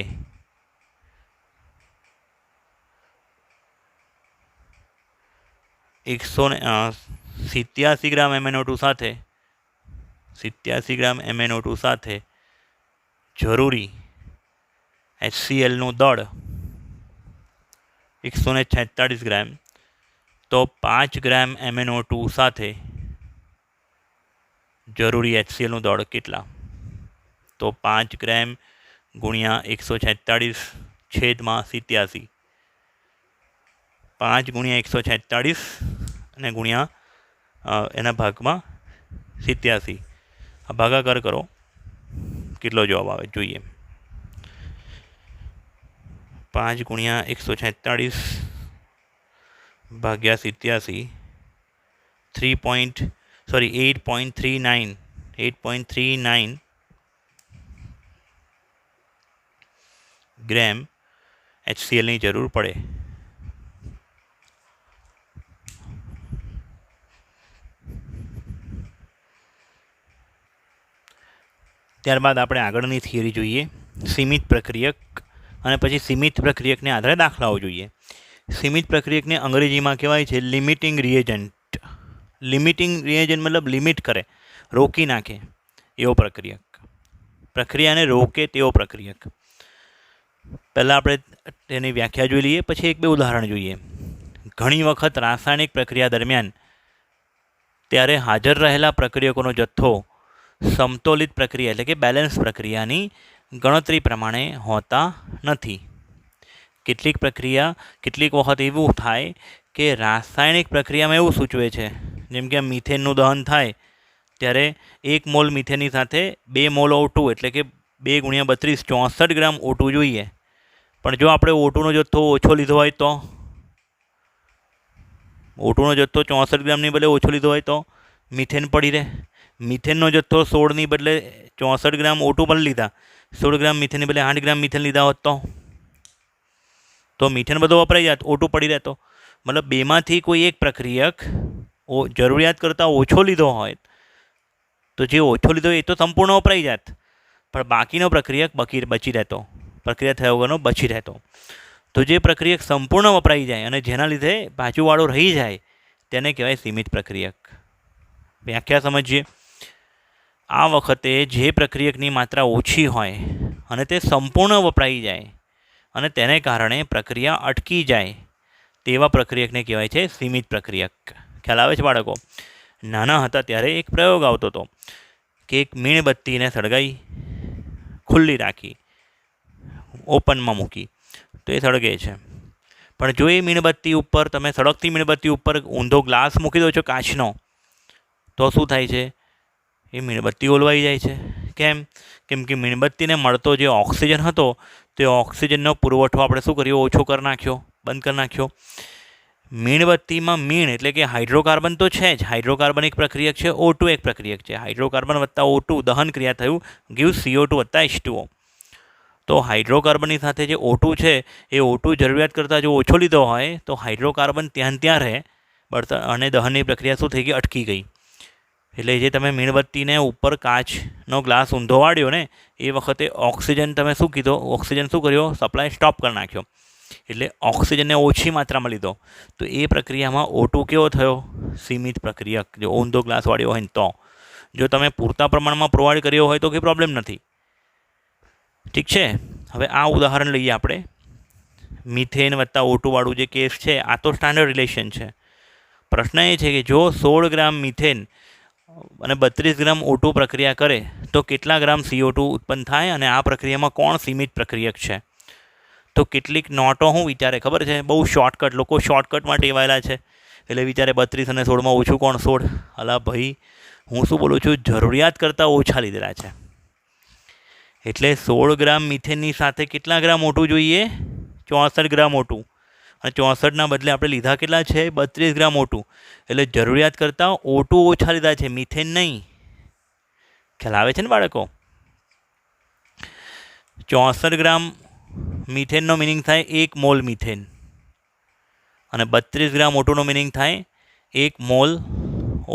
87 ગ્રામ MnO2 સાથે 87 ગ્રામ MnO2 સાથે જરૂરી HClનું દળ 146 ગ્રામ, તો 5 ગ્રામ MnO2 સાથે જરૂરી HClનું દળ કેટલા? તો 5 ગ્રામ ગુણ્યા 146 છેદમાં 87, 5 ગુણ્યા 146 અને ગુણ્યા એના ભાગમાં 87, આ ભાગાકાર કરો, કેટલો જવાબ આવે જોઈએ. 5 ગુણ્યા 146 ભાગ્યા 87, 8.39 ગ્રામ HClની જરૂર પડે. ત્યારબાદ આપણે આગળની થિયરી જોઈએ, સીમિત પ્રક્રિયક, અને પછી સીમિત પ્રક્રિયકને આધારે દાખલાઓ જોઈએ. સીમિત પ્રક્રિયકને અંગ્રેજીમાં કહેવાય છે લિમિટિંગ રિએજન્ટ. લિમિટિંગ રિએજન્ટ મતલબ લિમિટ કરે, રોકી નાખે એવો પ્રક્રિયક, પ્રક્રિયાને રોકે તેવો પ્રક્રિયક. પહેલાં આપણે તેની વ્યાખ્યા જોઈ લઈએ, પછી 1-2 ઉદાહરણ જોઈએ. ઘણી વખત રાસાયણિક પ્રક્રિયા દરમિયાન ત્યારે હાજર રહેલા પ્રક્રિયકોનો જથ્થો સમતોલિત પ્રક્રિયા એટલે કે બેલેન્સ પ્રક્રિયાની ગણતરી પ્રમાણે હોતા નથી. કેટલીક વખત એવું થાય કે રાસાયણિક પ્રક્રિયામાં એવું સૂચવે છે, જેમ કે મિથેનનું દહન થાય ત્યારે 1 મોલ મિથેનની સાથે 2 મોલ O2 એટલે કે 2 × 32 64 ગ્રામ O2 જોઈએ. પણ જો આપણે O2નો જથ્થો ઓછો લીધો હોય તો, O2નો જથ્થો 64 ગ્રામની બદલે ઓછો લીધો હોય તો મિથેન પડી રહે. મિથેનનો જથ્થો 16ની બદલે 64 ગ્રામ O2 પણ લીધા, 16 ગ્રામ મિથેનની બદલે 8 ગ્રામ મિથેન લીધા હોત તો મિથેન બધો વપરાઈ જાત, O2 પડી રહેતો. મતલબ બેમાંથી કોઈ એક પ્રક્રિયક જરૂરિયાત કરતાં ઓછો લીધો હોય તો જે ઓછો લીધો એ તો સંપૂર્ણ વપરાઈ જાત, પણ બાકીનો પ્રક્રિયક બચી રહેતો, પ્રક્રિયા થયા વગરનો બચી રહેતો. તો જે પ્રક્રિયક સંપૂર્ણ વપરાઈ જાય અને જેના લીધે બાજુવાળો રહી જાય તેને કહેવાય સીમિત પ્રક્રિયક. વ્યાખ્યા સમજીએ. આ વખતે જે પ્રક્રિયકની માત્રા ઓછી હોય અને તે સંપૂર્ણ વપરાઈ જાય અને તેને કારણે પ્રક્રિયા અટકી જાય તેવા પ્રક્રિયકને કહેવાય છે સીમિત પ્રક્રિયક. ખ્યાલ આવે છે બાળકો? નાના હતા ત્યારે એક પ્રયોગ આવતો હતો કે એક મીણબત્તીને સળગાવી, ખુલ્લી રાખી, ઓપનમાં મૂકી તો એ સળગે છે. પણ જો એ મીણબત્તી ઉપર તમે સળગતી મીણબત્તી ઉપર ઊંધો ગ્લાસ મૂકી દો છો કાચનો, તો શું થાય છે? એ મીણબત્તી ઓલવાઈ જાય છે. કેમ કે મીણબત્તીને મળતો જે ઓક્સિજન હતો તે ઓક્સિજનનો પુરવઠો આપણે શું કર્યો? ઓછો કરી નાખ્યો, બંધ કરી નાખ્યો. મીણબત્તીમાં મીણ એટલે કે હાઇડ્રોકાર્બન તો છે જ, હાઇડ્રોકાર્બન એક પ્રક્રિયક છે, O2 એક પ્રક્રિયક છે. હાઇડ્રોકાર્બન વત્તા O2 દહન ક્રિયા થયું, ગીવ CO2 વત્તા H2O. તો હાઇડ્રોકાર્બનની સાથે જે O2 છે એ O2 જરૂરિયાત કરતાં જો ઓછો લીધો હોય તો હાઇડ્રોકાર્બન ત્યાં રહે અને દહનની પ્રક્રિયા શું થઈ ગઈ? અટકી ગઈ. એટલે જે તમે મીણબત્તીને ઉપર કાચનો ગ્લાસ ઊંધો વાળ્યો ને એ વખતે ઓક્સિજન તમે શું કીધો? ઓક્સિજન શું કર્યો? સપ્લાય સ્ટોપ કરી નાખ્યો. એટલે ઓક્સિજનને ઓછી માત્રામાં લીધો તો એ પ્રક્રિયામાં O2 કેવો થયો? સીમિત પ્રક્રિયક. જો ઊંધો ગ્લાસ વાળ્યો હોય ને તો. જો તમે પૂરતા પ્રમાણમાં પ્રોવાઈડ કર્યો હોય તો કંઈ પ્રોબ્લેમ નથી. ઠીક છે. હવે આ ઉદાહરણ લઈએ આપણે. મિથેન વત્તા O2 વાળું જે કેસ છે આ તો સ્ટાન્ડર્ડ રિલેશન છે. પ્રશ્ન એ છે કે જો 16 ગ્રામ મિથેન અને 32 ગ્રામ O2 પ્રક્રિયા કરે તો કેટલા ગ્રામ CO2 ઉત્પન્ન થાય અને આ પ્રક્રિયામાં કોણ સીમિત પ્રક્રિયક છે? તો કેટલીક નોટો હું વિચારે ખબર છે, બહુ શોર્ટકટ, લોકો શોર્ટકટમાં ટેવાયેલા છે એટલે વિચારે 32 અને 16માં ઓછું કોણ? 16. અલા ભાઈ, હું શું બોલું છું? જરૂરિયાત કરતાં ઓછા લીધેલા છે. એટલે 16 ગ્રામ મિથેનની સાથે કેટલા ગ્રામ O2 જોઈએ? 64 ગ્રામ O2. અને 64ના બદલે આપણે લીધા કેટલા છે? 32 ગ્રામ O2. એટલે જરૂરિયાત કરતાં O2 ઓછા લીધા છે, મિથેન નહીં. ખ્યાલ આવે છે ને બાળકો? 64 ગ્રામ મિથેનનો મિનિંગ થાય 1 મોલ મિથેન અને 32 ગ્રામ O2નો મિનિંગ થાય 1 મોલ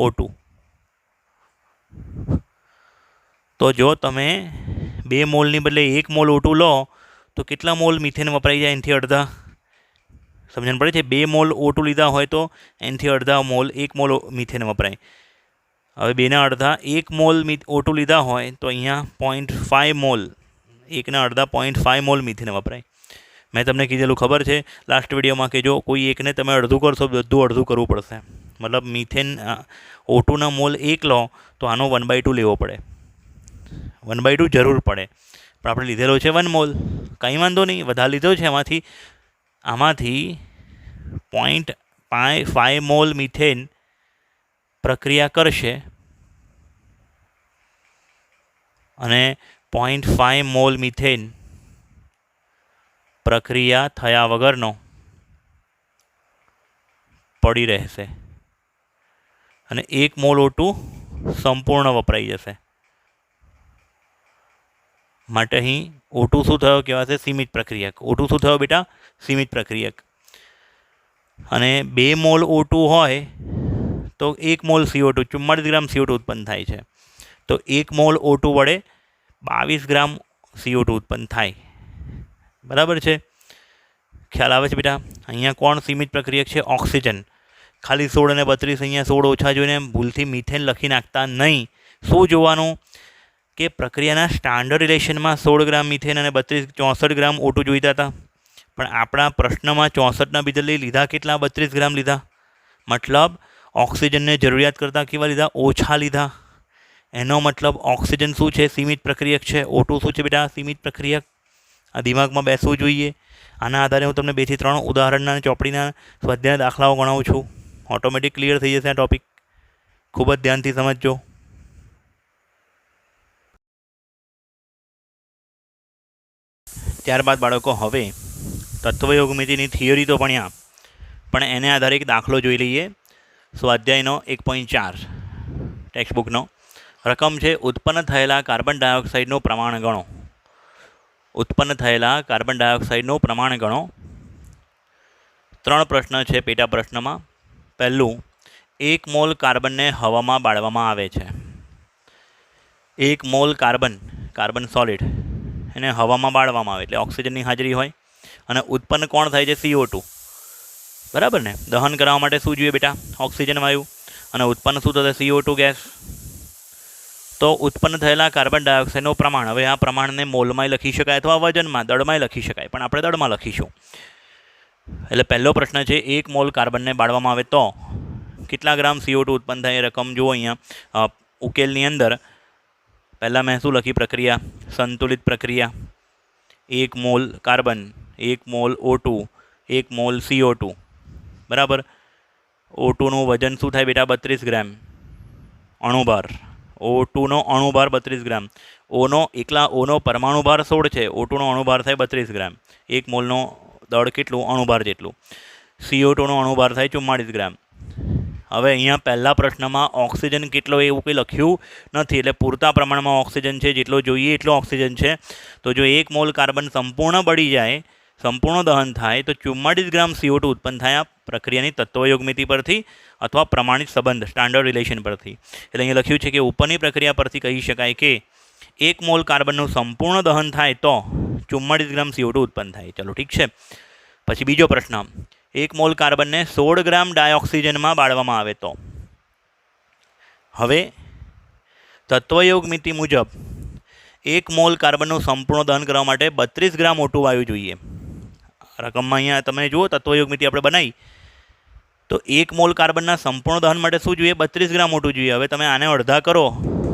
O2. તો જો તમે 2 મોલની બદલે 1 મોલ O2 લો તો કેટલા મોલ મિથેન વપરાઈ જાય? એનાથી અડધા. સમજણ પડે છે? 2 મોલ O2 લીધા હોય તો એનાથી અડધા મોલ 1 મોલ મિથેન વપરાય. હવે 2ના અડધા 1 મોલ O2 લીધા હોય તો અહીંયા 0.5 મોલ, 1ના અડધા 0.5 મોલ મિથેન વપરાય. મેં તમને કીધેલું ખબર છે લાસ્ટ વિડીયોમાં કે જો કોઈ એકને તમે અડધું કરશો બધું અડધું કરવું પડશે. મતલબ મિથેન O2ના મોલ 1 લો તો આનો 1/2 લેવો પડે. 1/2 જરૂર પડે, પણ આપણે લીધેલો છે 1 મોલ. કંઈ વાંધો નહીં, વધારે લીધો છે. આમાંથી 0.5 મોલ મિથેન પ્રક્રિયા કરશે અને 0.5 મોલ મિથેન પ્રક્રિયા થયા વગરનો પડી રહેશે અને 1 મોલ O2 સંપૂર્ણ વપરાઈ જશે. માટે અહીં O2 શું થયો કહેવાશે? સીમિત પ્રક્રિયક. O2 શું થયો બેટા? સીમિત પ્રક્રિયક. અને 2 મોલ O2 હોય તો 1 મોલ CO2, 44 ગ્રામ CO2 ઉત્પન્ન થાય છે. તો 1 મોલ O2 વડે 22 ગ્રામ CO2 ઉત્પન્ન થાય. બરાબર છે? ખ્યાલ આવે છે બેટા? અહીંયા કોણ સીમિત પ્રક્રિયક છે? ઓક્સિજન. ખાલી 16 અને 32, અહીંયા 16 ઓછા જોઈને ભૂલથી મિથેન લખી નાખતા નહીં. શું જોવાનું કે પ્રક્રિયાના સ્ટાન્ડર્ડ રિલેશનમાં 16 ગ્રામ મિથેન અને 64 ગ્રામ O2 જોઈતા હતા, પણ આપણા પ્રશ્નમાં 64ના બદલે લીધા કેટલા? 32 ગ્રામ લીધા. મતલબ ઓક્સિજનને જરૂરિયાત કરતાં કેવા લીધા? ઓછા લીધા. એનો મતલબ ઓક્સિજન શું છે? સીમિત પ્રક્રિયક છે. O2 શું છે બેટા? સીમિત પ્રક્રિયક. આ દિમાગમાં બેસવું જોઈએ. આના આધારે હું તમને 2 થી 3 ઉદાહરણના અને ચોપડીના સ્વાધ્યાય દાખલાઓ ગણાવું છું. ઓટોમેટિક ક્લિયર થઈ જશે આ ટોપિક. ખૂબ જ ધ્યાનથી સમજજો. ત્યારબાદ બાળકો હવે તત્વયોગમિતિની થિયરી તો ભણ્યા, પણ એને આધારે એક દાખલો જોઈ લઈએ. સ્વાધ્યાયનો 1.4 ટેક્સ્ટબુકનો. રકમ છે ઉત્પન્ન થયેલા કાર્બન ડાયોક્સાઇડનું પ્રમાણ ગણો. ઉત્પન્ન થયેલા કાર્બન ડાયોક્સાઇડનું પ્રમાણ ગણો. 3 પ્રશ્ન છે પેટા પ્રશ્નમાં. પહેલું, 1 મોલ કાર્બનને હવામાં બાળવામાં આવે છે. 1 મોલ કાર્બન સોલિડ એને હવામાં બાળવામાં આવે એટલે ઓક્સિજનની હાજરી હોય અને ઉત્પન્ન કોણ થાય છે? CO2. બરાબર ને? દહન કરવા માટે શું જોઈએ બેટા? ઓક્સિજન વાયુ. અને ઉત્પન્ન શું થશે? CO2 gas. તો ઉત્પન્ન થયેલા કાર્બન ડાયોક્સાઇડનું પ્રમાણ, હવે આ પ્રમાણને મોલમાં લખી શકાય અથવા વજનમાં, દળમાં લખી શકાય, પણ આપણે દળમાં લખીશું. એટલે પહેલો પ્રશ્ન છે 1 મોલ કાર્બનને બાળવામાં આવે તો કેટલા ગ્રામ CO2 ઉત્પન્ન થાય? રકમ જુઓ અહીંયા ઉકેલની અંદર. પહેલાં મેં શું લખી? પ્રક્રિયા, સંતુલિત પ્રક્રિયા. 1 mall carbon, 1 mall O2, 1 mall CO2. બરાબર. O2નું વજન શું થાય બેટા? 32 ગ્રામ અણુભાર. O2નો અણુભાર 32 ગ્રામ. ઓનો પરમાણુ ભાર 16 છે. O2નો અણુભાર થાય 32 ગ્રામ. 1 મોલનો દળ કેટલું? અણુભાર જેટલું. CO2નો અણુભાર થાય 44 ગ્રામ. હવે અહીંયા પહેલા પ્રશ્નમાં ઓક્સિજન કેટલો એવું કંઈ લખ્યું નથી, એટલે પૂરતા પ્રમાણમાં ઓક્સિજન છે, જેટલો જોઈએ એટલો ઓક્સિજન છે. તો જો 1 મોલ કાર્બન સંપૂર્ણ બળી જાય, સંપૂર્ણ દહન થાય તો 44 ગ્રામ CO2 ઉત્પન્ન થાય આ પ્રક્રિયાની તત્વયોગમિતિ પરથી અથવા પ્રમાણિત સંબંધ સ્ટાન્ડર્ડ રિલેશન પરથી. એટલે અહીંયા લખ્યું છે કે ઉપરની પ્રક્રિયા પરથી કહી શકાય કે 1 મોલ કાર્બનનું સંપૂર્ણ દહન થાય તો 44 ગ્રામ CO2 ઉત્પન્ન થાય. ચલો ઠીક છે. પછી બીજો પ્રશ્ન, 1 મોલ કાર્બનને 16 ગ્રામ ડાયોક્સિજનમાં બાળવામાં આવે તો. હવે તત્વયોગ મિતિ મુજબ 1 મોલ કાર્બનનું સંપૂર્ણ દહન કરવા માટે 32 ગ્રામ O2 વાયુ જોઈએ. રકમમાં અહીંયા તમે જુઓ તત્વયોગ મિતિ આપણે બનાવી તો 1 મોલ કાર્બનના સંપૂર્ણ દહન માટે શું જોઈએ? 32 ગ્રામ O2 જોઈએ. હવે તમે આને અડધા કરો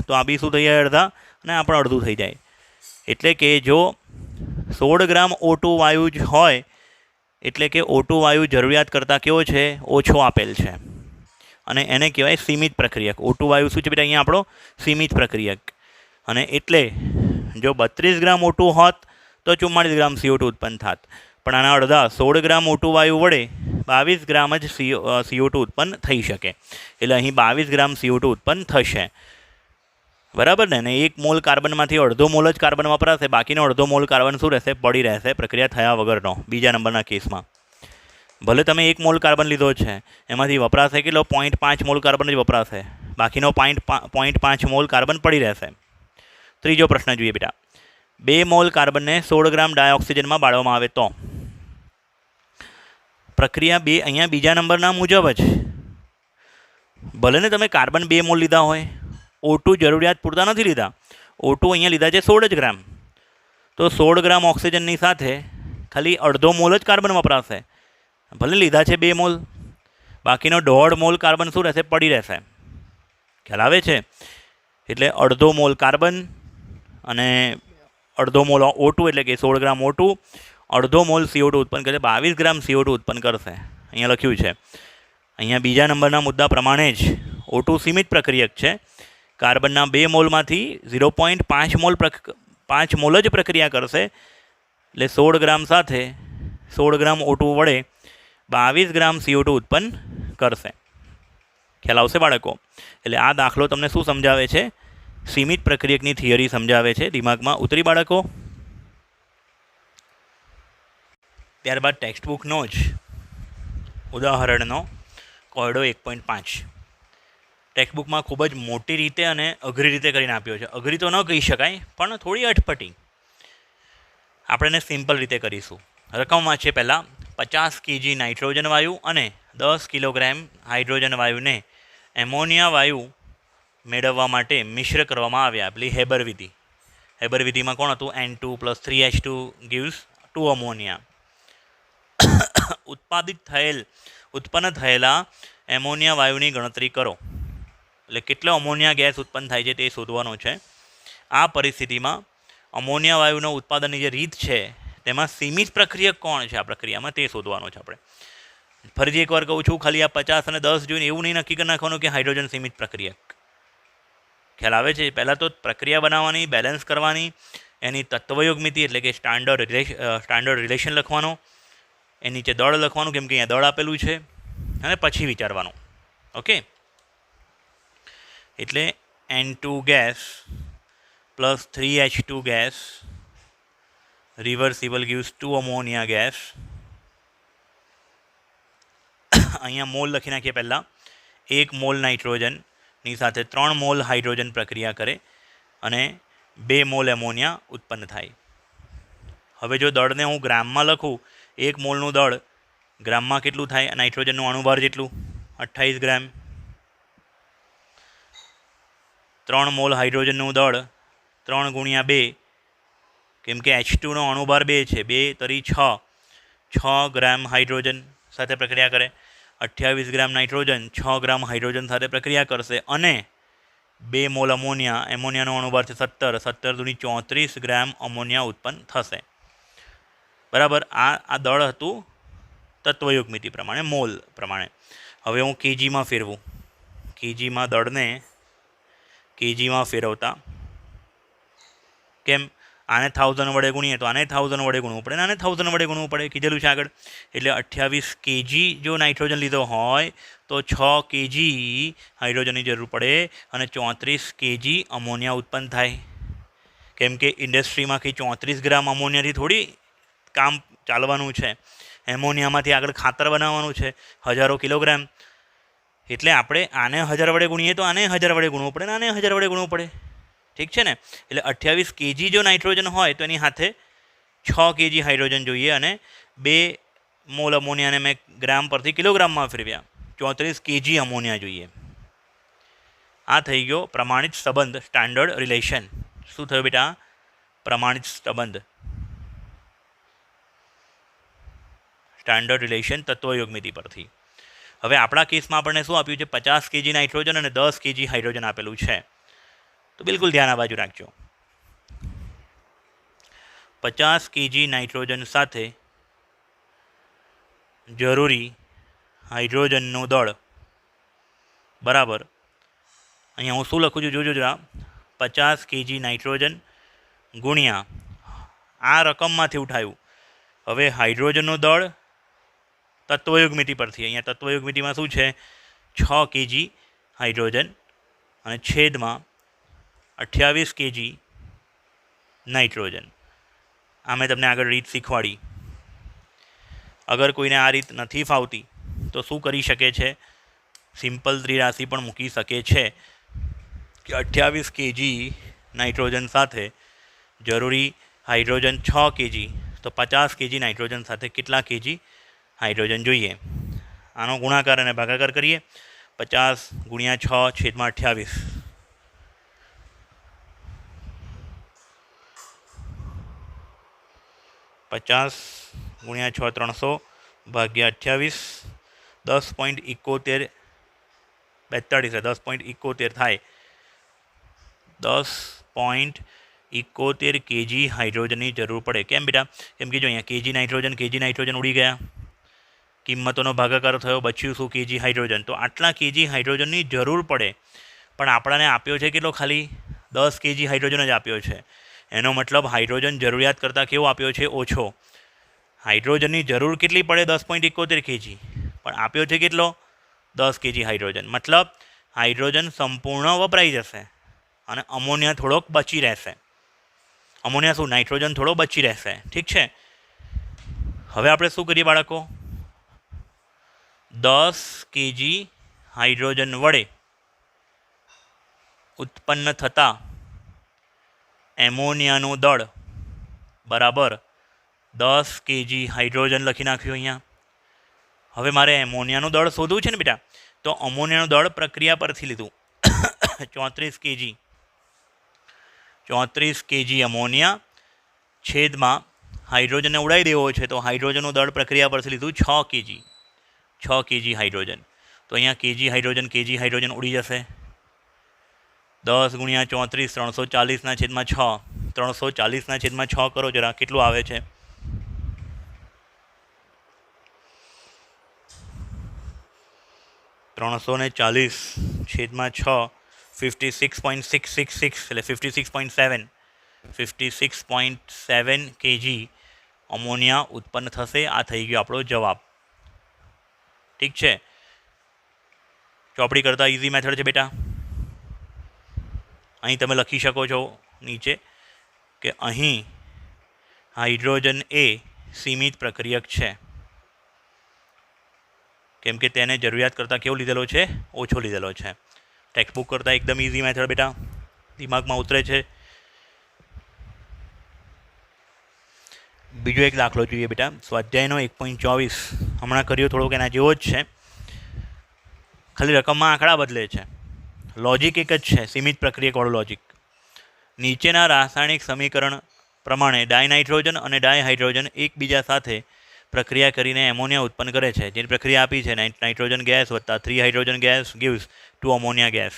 તો આ બી શું થઈ જાય? અડધા, અને આ પણ અડધું થઈ જાય. એટલે કે જો 16 ગ્રામ O2 વાયુ જ હોય એટલે કે O2 વાયુ જરૂરિયાત કરતાં કેવો છે? ઓછો આપેલ છે, અને એને કહેવાય સીમિત પ્રક્રિયક. O2 વાયુ શું છે બેટા? અહીંયા આપણો સીમિત પ્રક્રિયક. અને એટલે જો 32 ગ્રામ O2 હોત તો 44 ગ્રામ CO2 ઉત્પન્ન થાત, પણ આના અડધા 16 ગ્રામ O2 વાયુ વડે 22 ગ્રામ જ CO2 ઉત્પન્ન થઈ શકે. એટલે અહીં 22 ગ્રામ CO2 ઉત્પન્ન થશે, બરાબર ને? અને 1 મોલ કાર્બનમાંથી અડધો મોલ જ કાર્બન વપરાશે, બાકીનો અડધો મોલ કાર્બન શું રહેશે? પડી રહેશે, પ્રક્રિયા થયા વગરનો. બીજા નંબરના કેસમાં ભલે તમે 1 મોલ કાર્બન લીધો છે, એમાંથી વપરાશે કેટલો? 0.5 મોલ કાર્બન જ વપરાશે, બાકીનો 0.5 મોલ કાર્બન પડી રહેશે. ત્રીજો પ્રશ્ન જોઈએ બેટા, 2 મોલ કાર્બનને 16 ગ્રામ ડાયોક્સિજનમાં બાળવામાં આવે તો. પ્રક્રિયા બે અહીંયા બીજા નંબરના મુજબ જ. ભલે ને તમે કાર્બન 2 મોલ લીધા હોય, O2 જરૂરિયાત પૂરતા નથી લીધા. O2 અહીંયા લીધા છે 16 ગ્રામ, તો 16 ગ્રામ ઓક્સિજનની સાથે ખાલી અડધો મોલ જ કાર્બન વપરાશે. ભલે લીધા છે 2 મોલ, બાકીનો 1.5 મોલ કાર્બન શું રહેશે? પડી રહેશે. ખ્યાલ આવે છે? એટલે અડધો મોલ કાર્બન અને અડધો મોલ O2 એટલે કે 16 ગ્રામ O2 અડધો મોલ CO2 ઉત્પન્ન કરશે, 22 ગ્રામ CO2 ઉત્પન્ન કરશે. અહીંયા લખ્યું છે. અહીંયા બીજા નંબરના મુદ્દા પ્રમાણે જ O2 સીમિત પ્રક્રિયક છે. કાર્બનના 2 મોલમાંથી 0.5 મોલ 5 મોલ જ પ્રક્રિયા કરશે, એટલે 16 ગ્રામ સાથે 16 ગ્રામ O2 વડે 22 ગ્રામ CO2 ઉત્પન્ન કરશે. ખ્યાલ આવશે બાળકો? એટલે આ દાખલો તમને શું સમજાવે છે? સીમિત પ્રક્રિયકની થિયરી સમજાવે છે. દિમાગમાં ઉતરી બાળકો? ત્યારબાદ ટેક્સ્ટબુકનો જ ઉદાહરણનો કોયડો 1.5 ટેક્સ્ટબુકમાં ખૂબ જ મોટી રીતે અને અઘરી રીતે કરીને આપ્યો છે. અઘરી તો ન કહી શકાય, પણ થોડી અટપટી. આપણે એને સિમ્પલ રીતે કરીશું. રકમમાં છે પહેલાં 50 kg નાઇટ્રોજન વાયુ અને 10 કિલોગ્રામ હાઇડ્રોજન વાયુને એમોનિયા વાયુ મેળવવા માટે મિશ્ર કરવામાં આવ્યા. પેલી હેબર વિધિ. હેબર વિધિમાં કોણ હતું? N2 + 3H2 gives 2 ammonia. ઉત્પન્ન થયેલા એમોનિયા વાયુની ગણતરી કરો. એટલે કેટલો અમોનિયા ગેસ ઉત્પન્ન થાય છે તે શોધવાનો છે. આ પરિસ્થિતિમાં અમોનિયા વાયુનો ઉત્પાદનની જે રીત છે તેમાં સીમિત પ્રક્રિયક કોણ છે આ પ્રક્રિયામાં તે શોધવાનો છે આપણે. ફરીથી એકવાર કહું છું, ખાલી આ 50 અને 10 જોઈને એવું નહીં નક્કી કરી નાખવાનું કે હાઇડ્રોજન સીમિત પ્રક્રિયક. ખ્યાલ આવે છે? પહેલાં તો પ્રક્રિયા બનાવવાની, બેલેન્સ કરવાની, એની તત્વયોગ મિતિ એટલે કે સ્ટાન્ડર્ડ રિલેશન લખવાનો, એની નીચે દળ લખવાનું કેમ કે અહીંયા દળ આપેલું છે, અને પછી વિચારવાનું. ઓકે, એટલે N2 gas plus 3H2 gas reversible gives 2 ammonia gas. અહીંયા મોલ લખી નાખીએ. પહેલાં 1 મોલ નાઇટ્રોજનની સાથે 3 મોલ હાઇડ્રોજન પ્રક્રિયા કરે અને 2 મોલ એમોનિયા ઉત્પન્ન થાય. હવે જો દળને હું ગ્રામમાં લખું, 1 મોલનું દળ ગ્રામમાં કેટલું થાય? નાઇટ્રોજનનું અણુભાર જેટલું, 28 ગ્રામ. 3 મોલ હાઇડ્રોજનનું દળ 3 × 2, કેમ કે H2નો અણુભાર 2 છે, 2 તરી 6 ગ્રામ હાઇડ્રોજન સાથે પ્રક્રિયા કરે. 28 ગ્રામ નાઇટ્રોજન 6 ગ્રામ હાઇડ્રોજન સાથે પ્રક્રિયા કરશે અને 2 મોલ એમોનિયાનો અણુભાર છે 17 દૂની 34 ગ્રામ અમોનિયા ઉત્પન્ન થશે. બરાબર? આ દળ હતું તત્વયોગ મિતિ પ્રમાણે, મોલ પ્રમાણે. હવે હું કેજીમાં ફેરવું. કેજીમાં દળને કેજીમાં ફેરવતા કેમ? આને 1000 વડે ગુણીએ તો આને 1000 વડે ગુણવું પડે, આને 1000 વડે ગુણવું પડે, કીધેલું છે આગળ. એટલે 28 kg જો નાઇટ્રોજન લીધો હોય તો 6 kg હાઇડ્રોજનની જરૂર પડે અને 34 kg અમોનિયા ઉત્પન્ન થાય. કેમ કે ઇન્ડસ્ટ્રીમાંથી 34 ગ્રામ અમોનિયાથી થોડી કામ ચાલવાનું છે. એમોનિયામાંથી આગળ ખાતર બનાવવાનું છે, હજારો કિલોગ્રામ. એટલે આપણે આને 1000 વડે ગુણીએ તો આને 1000 વડે ગુણવું પડે, આને 1000 વડે ગુણવું પડે. ઠીક છે ને? એટલે 28 kg જો નાઇટ્રોજન હોય તો એની સાથે 6 kg હાઇડ્રોજન જોઈએ અને 2 મોલ અમોનિયાને મેં ગ્રામ પરથી કિલોગ્રામમાં ફેરવ્યા. 34 kg અમોનિયા જોઈએ. આ થઈ ગયો પ્રમાણિત સંબંધ, સ્ટાન્ડર્ડ રિલેશન. શું થયું બેટા? પ્રમાણિત સંબંધ, સ્ટાન્ડર્ડ રિલેશન તત્વયોગ મિતિ પરથી. હવે આપણા કેસમાં આપણને શું આપ્યું છે? 50 kg નાઇટ્રોજન અને 10 kg હાઇડ્રોજન આપેલું છે. તો બિલકુલ ધ્યાન આ બાજુ રાખજો. 50 kg નાઇટ્રોજન સાથે જરૂરી હાઇડ્રોજનનું દળ બરાબર, અહીંયા હું શું લખું છું જોજો જરા, 50 kg નાઇટ્રોજન ગુણ્યા આ રકમમાંથી ઉઠાયું. હવે હાઇડ્રોજનનું દળ તત્વયોગ મિતિ પરથી, અહીંયા તત્વયોગ મિતિમાં શું છે? 6 kg હાઇડ્રોજન અને છેદમાં 28 kg નાઇટ્રોજન. આ મેં તમને આગળ રીત શીખવાડી. અગર કોઈને આ રીત નથી ફાવતી તો શું કરી શકે છે? સિમ્પલ ત્રિરાશિ પણ મૂકી શકે છે કે 28 kg નાઇટ્રોજન સાથે જરૂરી હાઇડ્રોજન 6 kg, તો 50 kg નાઇટ્રોજન સાથે કેટલા kg હાઇડ્રોજન જોઈએ? આનો ગુણાકાર અને ભાગાકાર કરીએ. 50 ગુણ્યા 6 છેદમાં 28. 50 ગુણ્યા 6 300 ભાગ્યા 28. 10.71 10.71 થાય. 10.71 kg હાઇડ્રોજનની જરૂર પડે. કેમ બેટા? કેમ કે જો અહીંયા kg નાઇટ્રોજન ઉડી ગયા, કિંમતોનો ભાગાકાર થયો, બચ્યું શું? kg hydrogen. તો આટલા kg હાઇડ્રોજનની જરૂર પડે, પણ આપણને આપ્યો છે કેટલો? ખાલી 10 kg હાઇડ્રોજન જ આપ્યો છે. એનો મતલબ હાઇડ્રોજન જરૂરિયાત કરતાં કેવો આપ્યો છે? ઓછો. હાઇડ્રોજનની જરૂર કેટલી પડે? 10.71 kg, પણ આપ્યો છે કેટલો? 10 kg હાઇડ્રોજન. મતલબ હાઇડ્રોજન સંપૂર્ણ વપરાઈ જશે અને અમોનિયા થોડોક બચી રહેશે. અમોનિયા શું? નાઇટ્રોજન થોડો બચી રહેશે. ઠીક છે. હવે આપણે શું કરીએ બાળકો? 10 kg હાઇડ્રોજન વડે ઉત્પન્ન થતા એમોનિયાનું દળ બરાબર 10 kg હાઇડ્રોજન લખી નાખ્યું અહીંયા. હવે મારે એમોનિયાનું દળ શોધવું છે ને બેટા, તો અમોનિયાનું દળ પ્રક્રિયા પરથી લીધું. 34 kg અમોનિયા છેદમાં હાઇડ્રોજનને ઉડાવી દેવો છે, તો હાઇડ્રોજનનું દળ પ્રક્રિયા પરથી લીધું 6 kg હાઇડ્રોજન. તો અહીંયા kg હાઇડ્રોજન ઉડી જશે. 10 ગુણ્યા 34 340 છેદમાં 6. 340 છેદમાં 6 કરો જરા, કેટલું આવે છે? 340 છેદમાં 6 56.666 એટલે 56.7 kg અમોનિયા ઉત્પન્ન થશે. આ થઈ ગયો આપણો જવાબ. ઠીક છે. ચોપડી કરતાં ઇઝી મેથડ છે બેટા. અહીં તમે લખી શકો છો નીચે કે અહીં હાઇડ્રોજન એ સીમિત પ્રક્રિયક છે, કેમ કે તેને જરૂરિયાત કરતાં કેવો લીધેલો છે? ઓછો લીધેલો છે. ટેક્સ્ટબુક કરતાં એકદમ ઇઝી મેથડ બેટા, દિમાગમાં ઉતરે છે. બીજો એક દાખલો જોઈએ બેટા, સ્વાધ્યાયનો 1.24. હમણાં કર્યો થોડોક એના જેવો જ છે, ખાલી રકમમાં આંકડા બદલે છે. લોજિક એક જ છે, સીમિત પ્રક્રિયકવાળું લોજિક. નીચેના રાસાયણિક સમીકરણ પ્રમાણે ડાયનાઇટ્રોજન અને ડાયહાઇડ્રોજન એકબીજા સાથે પ્રક્રિયા કરીને એમોનિયા ઉત્પન્ન કરે છે. જેની પ્રક્રિયા આપી છે નાઇટ્રોજન ગેસ વત્તા 3 hydrogen gas gives 2 ammonia gas.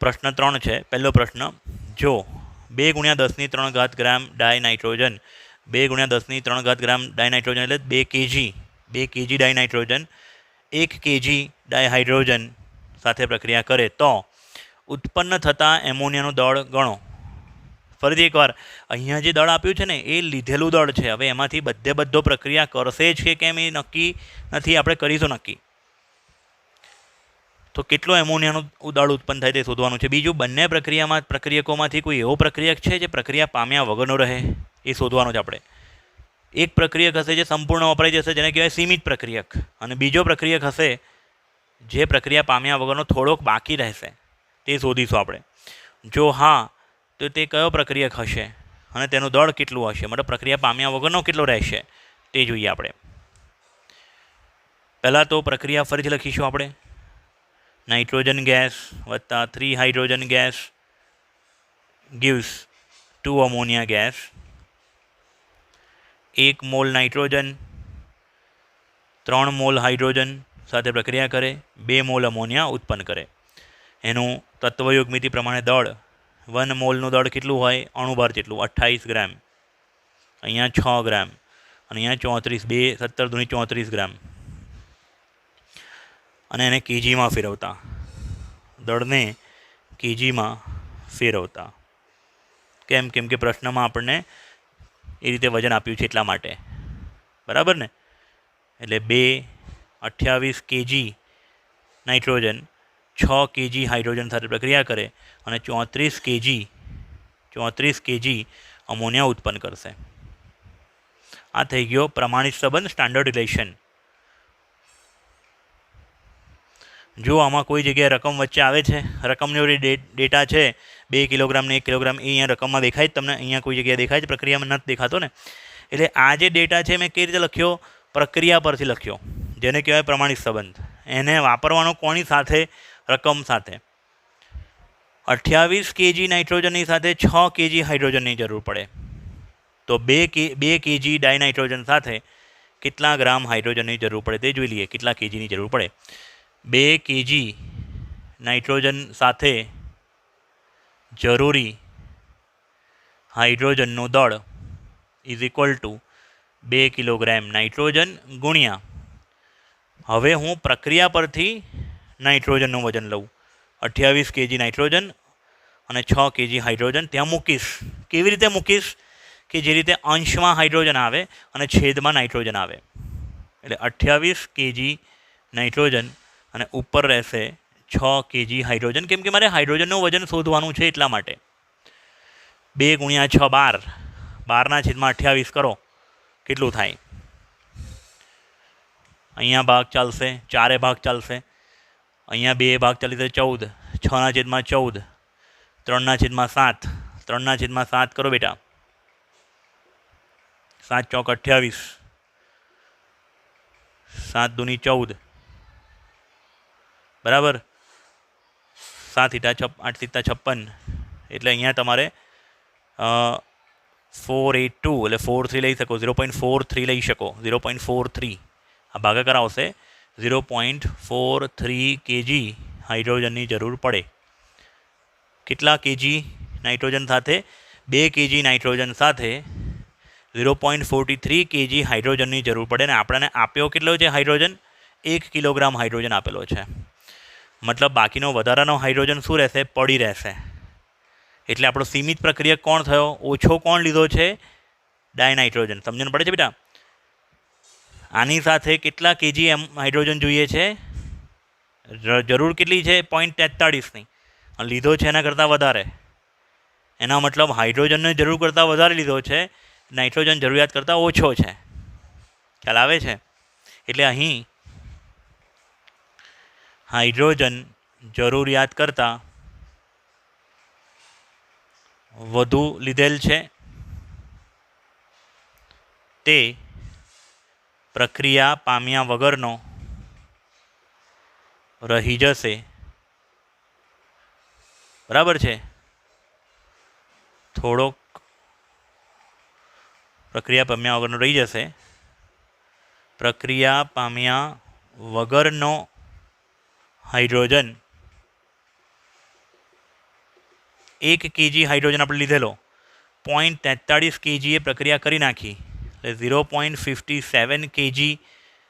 પ્રશ્ન 3 છે. પહેલો પ્રશ્ન, જો 2 × 10³ ગ્રામ ડાયનાઇટ્રોજન 2 × 10³ ગ્રામ ડાયનાઇટ્રોજન એટલે 2 kg ડાયનાઇટ્રોજન 1 kg ડાયહાઇડ્રોજન સાથે પ્રક્રિયા કરે તો ઉત્પન્ન થતા એમોનિયાનું દળ ગણો. ફરીથી એકવાર, અહીંયા જે દળ આપ્યું છે ને એ લીધેલું દળ છે. હવે એમાંથી બધો પ્રક્રિયા કરશે જ કે કેમ એ નક્કી નથી, આપણે કરીશું નક્કી. તો કેટલો એમોનિયાનું દળ ઉત્પન્ન થાય તે શોધવાનું છે. બીજું, બંને પ્રક્રિયકોમાંથી કોઈ એવો પ્રક્રિયક છે જે પ્રક્રિયા પામ્યા વગરનો રહે, એ શોધવાનું છે આપણે. એક પ્રક્રિયક હશે જે સંપૂર્ણ વપરાઈ જશે, જેને કહેવાય સીમિત પ્રક્રિયક, અને બીજો પ્રક્રિયક હશે જે પ્રક્રિયા પામ્યા વગરનો થોડોક બાકી રહેશે, તે શોધીશું આપણે. જો હા, તો તે કયો પ્રક્રિયક હશે અને તેનું દળ કેટલું હશે, મતલબ પ્રક્રિયા પામ્યા વગરનો કેટલો રહેશે તે જોઈએ આપણે. પહેલાં તો પ્રક્રિયા ફરીથી લખીશું આપણે. નાઇટ્રોજન ગેસ વત્તા 3 hydrogen gas gives 2 ammonia gas. 1 mall nitrogen 3 mall hydrogen સાથે પ્રક્રિયા કરે, 2 મોલ અમોનિયા ઉત્પન્ન કરે. એનું તત્વયુગ મિતિ પ્રમાણે દળ 1 મોલનું દળ કેટલું હોય? અણુભાર જેટલું, 28 ગ્રામ. અહીંયા 6 ગ્રામ અને અહીંયા 34, 2 17 દૂની 34 ગ્રામ. અને એને કેજીમાં ફેરવતા, દળને કેજીમાં ફેરવતા. કેમ કે પ્રશ્નમાં આપણને એ રીતે વજન આપ્યું છે એટલા માટે, બરાબર ને? એટલે 28 કેજી નાઇટ્રોજન 6 કેજી હાઇડ્રોજન સાથે પ્રક્રિયા કરે અને 34 કેજી અમોનિયા ઉત્પન્ન કરશે. આ થઈ ગયો પ્રમાણિત સંબંધ, સ્ટાન્ડર્ડ રિલેશન. જો આમાં કોઈ જગ્યાએ રકમ વચ્ચે આવે છે, રકમનો ડેટા છે 2 કિલોગ્રામ ને 1 કિલોગ્રામ, એ અહીંયા રકમમાં દેખાય જ તમને, અહીંયા કોઈ જગ્યાએ દેખાય છે, પ્રક્રિયામાં નથી દેખાતો ને. એટલે આ જે ડેટા છે મેં કઈ રીતે લખ્યો? પ્રક્રિયા પરથી લખ્યો, જેને કહેવાય પ્રમાણિત સંબંધ. એને વાપરવાનો કોની સાથે? રકમ સાથે. 28 કેજી નાઇટ્રોજનની સાથે 6 કેજી હાઇડ્રોજનની જરૂર પડે, તો 2 કેજી ડાયનાઇટ્રોજન સાથે કેટલા ગ્રામ હાઇડ્રોજનની જરૂર પડે તે જોઈ લઈએ. કેટલા કેજીની જરૂર પડે? 2 કેજી નાઇટ્રોજન સાથે જરૂરી હાઇડ્રોજનનું દળ is equal to 2 kilogram nitrogen ગુણ્યા, હવે હું પ્રક્રિયા પરથી નાઇટ્રોજનનું વજન લઉં, 28 કેજી નાઇટ્રોજન અને 6 કેજી હાઇડ્રોજન ત્યાં મૂકીશ. કેવી રીતે મૂકીશ? કે જે રીતે અંશમાં હાઇડ્રોજન આવે અને છેદમાં નાઇટ્રોજન આવે. એટલે 28 કેજી નાઇટ્રોજન અને ઉપર રહેશે 6 કેજી હાઇડ્રોજન, કેમ કે મારે હાઇડ્રોજનનું વજન શોધવાનું છે એટલા માટે. 2 ગુણ્યા 6 12, 12/28 કરો, કેટલું થાય? અહીંયા ભાગ ચાલશે, 4 ભાગ ચાલશે, અહીંયા 2 ભાગ ચાલી તો 14, 6/14, 3/7, 3/7 કરો બેટા, 7 ચોક 28, 7 દૂની 14, બરાબર. 7 × 8 × 56, એટલે અહીંયા તમારે 482 એટલે 4.3 લઈ શકો, 0.43 લઈ શકો, 0.43. આ ભાગાકાર આવશે. 0.43 કેજી હાઇડ્રોજનની જરૂર પડે. કેટલા કેજી નાઇટ્રોજન સાથે? 2 કેજી નાઇટ્રોજન સાથે 0.43 કેજી હાઇડ્રોજનની જરૂર પડે. ને આપણને આપ્યો કેટલો છે હાઇડ્રોજન? 1 કિલોગ્રામ હાઇડ્રોજન આપેલો છે. મતલબ બાકીનો વધારાનો હાઇડ્રોજન શું રહેશે? પડી રહેશે. એટલે આપણો સીમિત પ્રક્રિયક કોણ થયો? ઓછો કોણ લીધો છે? ડાયનાઇટ્રોજન. સમજણ પડે છે બેટા? આની સાથે કેટલા કેજી હાઇડ્રોજન જોઈએ છે? જરૂર કેટલી છે? 0.43ની. લીધો છે એના કરતાં વધારે. એના મતલબ હાઇડ્રોજનની જરૂર કરતાં વધારે લીધો છે, નાઇટ્રોજન જરૂરિયાત કરતાં ઓછો છે. ખ્યાલ આવે છે? એટલે અહીં હાઇડ્રોજન જરૂરિયાત કરતાં વધુ લીધેલ છે, તે પ્રક્રિયા પામ્યા વગરનો રહી જશે. બરાબર છે? થોડોક પ્રક્રિયા પામ્યા વગરનો રહી જશે. પ્રક્રિયા પામ્યા વગરનો હાઇડ્રોજન 1 કેજી હાઇડ્રોજન આપણે લીધેલો, 0.43 કેજીએ પ્રક્રિયા કરી નાખી, એટલે 0.57 કેજી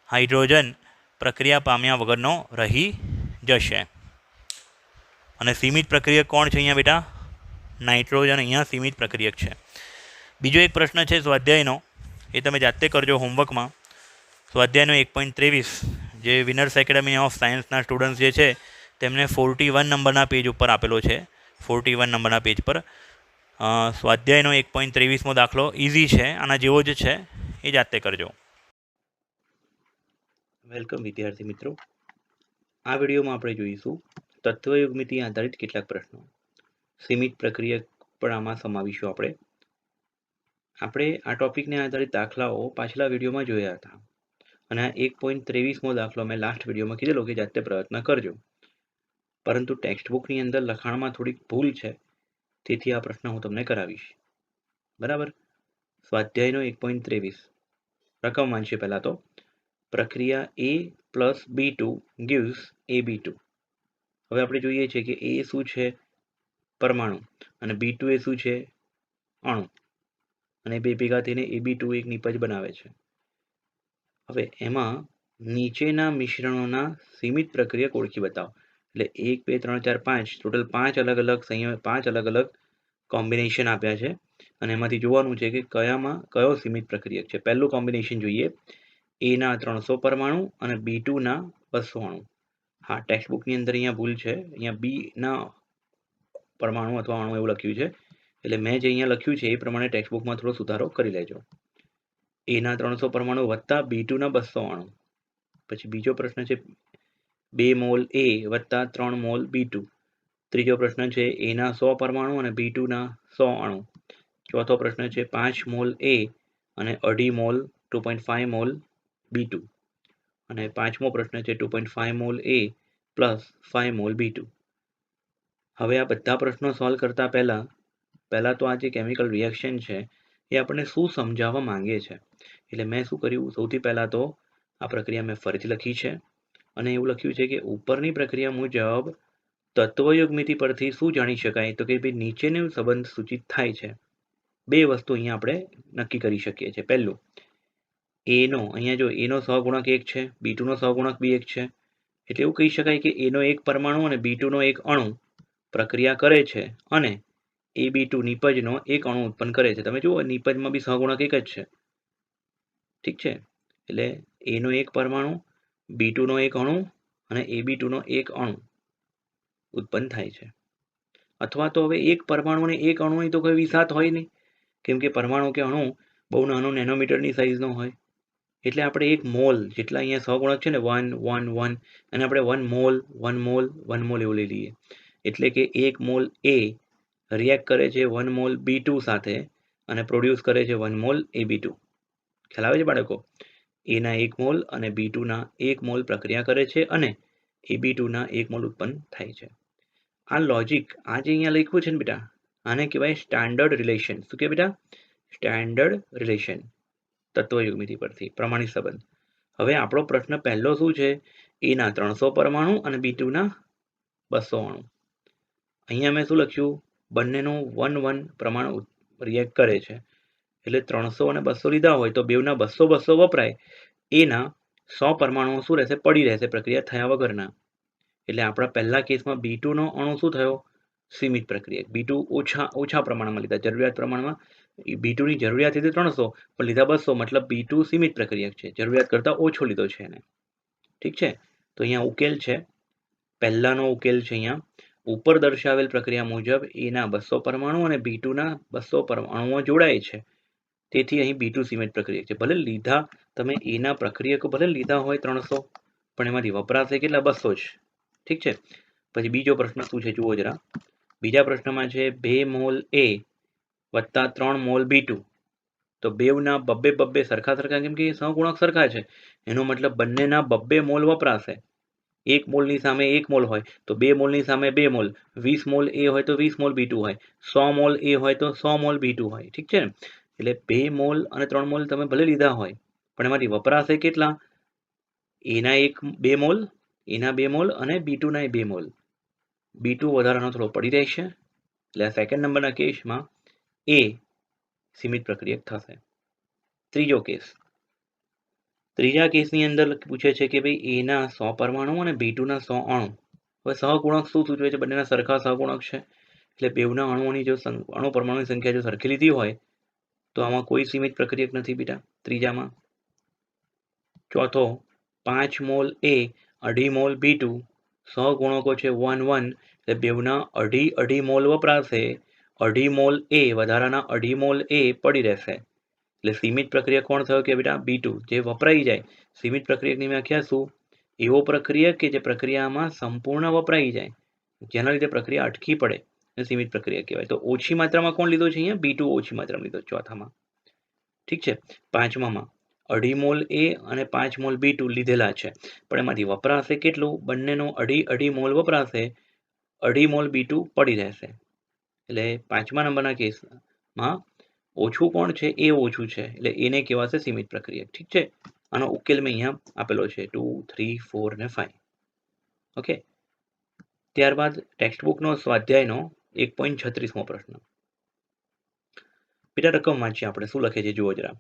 હાઇડ્રોજન પ્રક્રિયા પામ્યા વગરનો રહી જશે. અને સીમિત પ્રક્રિયક કોણ છે અહીંયા બેટા? નાઇટ્રોજન અહીંયા સીમિત પ્રક્રિયક છે. બીજો એક પ્રશ્ન છે સ્વાધ્યાયનો, એ તમે જાતે કરજો હોમવર્કમાં. સ્વાધ્યાયનો 1.23 જે વિનર્સ એકેડમી ઓફ સાયન્સના સ્ટુડન્ટ્સ જે છે તેમને 41 નંબરના પેજ ઉપર આપેલો છે. 41 નંબરના પેજ પર સ્વાધ્યાયનો 1.23મો દાખલો ઇઝી છે, આના જેવો જ છે, એ જાતે કરજો. વેલકમ વિદ્યાર્થી મિત્રો. આ વિડીયોમાં આપણે જોઈશું તત્વયુગ્મિતિ આધારિત કેટલાક પ્રશ્નો. સીમિત પ્રક્રિયક પણ આમાં સમાવીશું. આપણે આ ટોપિકને આધારિત દાખલાઓ પાછલા વિડીયોમાં જોયા હતા. અને આ 1.23મો દાખલો મેં લાસ્ટ વિડીયોમાં કીધેલો કે જાતે પ્રયત્ન કરજો, પરંતુ ટેક્સ્ટબુકની અંદર લખાણમાં થોડીક ભૂલ છે, તેથી આ પ્રશ્ન હું તમને કરાવીશ. બરાબર. સ્વાધ્યાયનો 1.23 રકમ વાંચીએ. પહેલાં તો પ્રક્રિયા A plus B2 gives AB2. હવે આપણે જોઈએ છીએ કે A શું છે? પરમાણુ. અને B2 એ શું છે? અણુ. અને બે ભેગા થઈને AB2 એક નિપજ બનાવે છે. હવે એમાં નીચેના મિશ્રણોના સીમિત પ્રક્રિયક ઓળખી બતાવો. એટલે 1 2 3 4 5 ટોટલ 5 અલગ અલગ કોમ્બિનેશન આપ્યા છે, અને એમાંથી જોવાનું છે કે કયો સીમિત પ્રક્રિયક છે. પહેલું કોમ્બિનેશન જોઈએ, A ના 300 પરમાણુ અને B2 ના 200 અણુ. હા, ટેક્સ્ટબુકની અંદર અહીંયા ભૂલ છે, અહીંયા B ના પરમાણુ અથવા અણુ એવું લખ્યું છે, એટલે મેં જે અહીંયા લખ્યું છે એ પ્રમાણે ટેક્સ્ટબુકમાં થોડો સુધારો કરી લેજો. A ના 300 પરમાણુ વત્તા B2 ના 200 અણુ. પછી બીજો પ્રશ્ન છે 2 મોલ A વત્તા 3 મોલ B2. ત્રીજો પ્રશ્ન છે A ના 100 પરમાણુ અને B2 ના 100 અણુ. ચોથો પ્રશ્ન છે 5 મોલ A અને 2.5 મોલ 2.5 મોલ B2. અને પાંચમો પ્રશ્ન છે 2.5 mall A plus 5 mall B2. હવે આ બધા પ્રશ્નો સોલ્વ કરતા પહેલા તો આ જે કેમિકલ રિએક્શન છે એ આપણને શું સમજાવવા માંગે છે. એટલે મેં શું કર્યું, સૌથી પહેલાં તો આ પ્રક્રિયા મેં ફરીથી લખી છે, અને એવું લખ્યું છે કે ઉપરની પ્રક્રિયા મુજબ તત્વયુગ્મિતિ પરથી શું જાણી શકાય, તો કે ભાઈ નીચેનો સંબંધ સૂચિત થાય છે. બે વસ્તુ અહીંયા આપણે નક્કી કરી શકીએ છીએ. પહેલું, એનો અહીંયા જો એનો સહગુણક 1 છે, B2નો સહગુણક બી 1 છે, એટલે એવું કહી શકાય કે એનો એક પરમાણુ અને B2નો એક અણુ પ્રક્રિયા કરે છે અને AB2 નિપજનો એક અણુ ઉત્પન્ન કરે છે. તમે જુઓ નિપજમાં બી સહગુણક 1 જ છે. ઠીક છે. એટલે એનો એક પરમાણુ, B2નો એક અણુ અને AB2નો એક અણુ ઉત્પન્ન થાય છે. અથવા તો હવે એક પરમાણુ અને એક અણુની તો કોઈ વિસાત હોય નહીં, કેમ કે પરમાણુ કે અણુ બહુ નાનો નેનોમીટરની સાઇઝનો હોય. એટલે આપણે એક મોલ જેટલા અહીંયા સહગુણક છે ને 1 1 1, અને આપણે 1 મોલ 1 મોલ 1 મોલ એવું લઈ લઈએ. એટલે કે 1 મોલ A રિએક્ટ કરે છે 1 મોલ B2 સાથે અને પ્રોડ્યુસ કરે છે 1 મોલ AB2. ખ્યાલ આવે છે બાળકો? A ના 1 મોલ અને B2 ના 1 મોલ પ્રક્રિયા કરે છે અને AB2 ના 1 મોલ ઉત્પન્ન થાય છે. આ લોજિક આ જે અહીંયા લખ્યું છે ને બેટા, આને કહેવાય સ્ટાન્ડર્ડ રિલેશન. શું કે બેટા? Standard relation. તત્વયુગ્મિતિ પરથી પ્રમાણિત સંબંધ. હવે આપણો પ્રશ્ન પહેલો શું છે? A ના 300 પરમાણુ અને B2 ના 200 અણુ. અહીંયા મેં શું લખ્યું? બંનેનું 1 1 પ્રમાણ રિએક્ટ કરે છે. એટલે 300 અને 200 લીધા હોય તો બેવના 200 200 વપરાય. એના 100 પરમાણુઓ શું રહેશે? પડી રહેશે, પ્રક્રિયા થયા વગરના. એટલે આપણા પહેલા કેસમાં B2નો અણુ શું થયો? સીમિત પ્રક્રિયક. B2 ઓછા પ્રમાણમાં લીધા, જરૂરિયાત પ્રમાણમાં. B2ની જરૂરિયાત હતી 300 પણ લીધા 200, મતલબ B2 સીમિત પ્રક્રિયક છે, જરૂરિયાત કરતાં ઓછો લીધો છે એને. ઠીક છે. તો અહીંયા ઉકેલ છે, પહેલાનો ઉકેલ છે. અહીંયા ઉપર દર્શાવેલ પ્રક્રિયા મુજબ એના 200 પરમાણુ અને B2ના 200 અણુઓ જોડાય છે, તેથી અહીં B2 સીમિત પ્રક્રિયક છે. ભલે લીધા તમે એના પ્રક્રિયકો ભલે લીધા હોય 300, પણ એમાંથી વપરાશે કેટલા? 200 જ. ઠીક છે. પછી બીજો પ્રશ્ન શું છે જુઓ જરા. બીજા પ્રશ્નમાં છે 2 મોલ A વત્તા 3 મોલ B2. તો બેવના બબ્બે સરખા કેમ કે સહગુણક સરખા છે, એનો મતલબ બંનેના 2 મોલ વપરાશે. 1 મોલની સામે 1 મોલ હોય તો 2 મોલની સામે 2 મોલ. 20 મોલ A હોય તો 20 મોલ B2 હોય. 100 મોલ A હોય તો 100 મોલ B2 હોય. ઠીક છે. એટલે 2 મોલ અને 3 મોલ તમે ભલે લીધા હોય, પણ એમાંથી વપરાશે કેટલા? એના 2 મોલ, એના 2 મોલ અને B2ના 2 મોલ. B2 વધારાનો થોડો પડી રહેશે. એટલે આ સેકન્ડ નંબરના કેસમાં A સીમિત પ્રક્રિયક થશે. ત્રીજો કેસ. ત્રીજા કેસની અંદર પૂછે છે કે ભાઈ એના 100 પરમાણુ અને B2ના 100 અણુ. હવે સહગુણક શું સૂચવે છે? બંનેના સરખા સહગુણક છે, એટલે બેવના અણુઓની જો અણુ પરમાણુની સંખ્યા જો સરખી લીધી હોય તો આમાં કોઈ સીમિત પ્રક્રિયક નથી બેટા ત્રીજામાં. ચોથો, 5 મોલ A 2.5 મોલ B2, સહગુણકો છે 1 1, એટલે બેવના 2.5 મોલ વપરાશે. 2.5 મોલ A વધારાના 2.5 મોલ A પડી રહેશે. એટલે સીમિત પ્રક્રિયક કોણ થયો કે બેટા? B2, જે વપરાઈ જાય. સીમિત પ્રક્રિયકની વ્યાખ્યા શું? એવો પ્રક્રિયક કે જે પ્રક્રિયામાં સંપૂર્ણ વપરાઈ જાય, જેના લીધે પ્રક્રિયા અટકી પડે, એ સીમિત પ્રક્રિયા કહેવાય. તો ઓછી માત્રામાં કોણ લીધો છે અહીંયા? B2 ઓછી માત્રામાં લીધો ચોથામાં. ઠીક છે. પાંચમામાં 2.5 મોલ એ અને 5 મોલ B2 લીધેલા છે, પણ એમાંથી વપરાશે કેટલું? બંનેનો 2.5 મોલ વપરાશે, 2.5 મોલ B2 પડી રહેશે. એટલે 5મા નંબરના કેસમાં ઓછું કોણ છે? એ ઓછું છે, એટલે એને કહેવાશે સીમિત પ્રક્રિયા. ઠીક છે, આનો ઉકેલ મેં અહીંયા આપેલો છે 2, 3, 4 ને 5. ઓકે, ત્યારબાદ ટેક્સ્ટ બુકનો સ્વાધ્યાયનો 1.36મો પ્રશ્ન. પેટા રકમ વાંચીએ આપણે, શું લખે છે જુઓ જરા.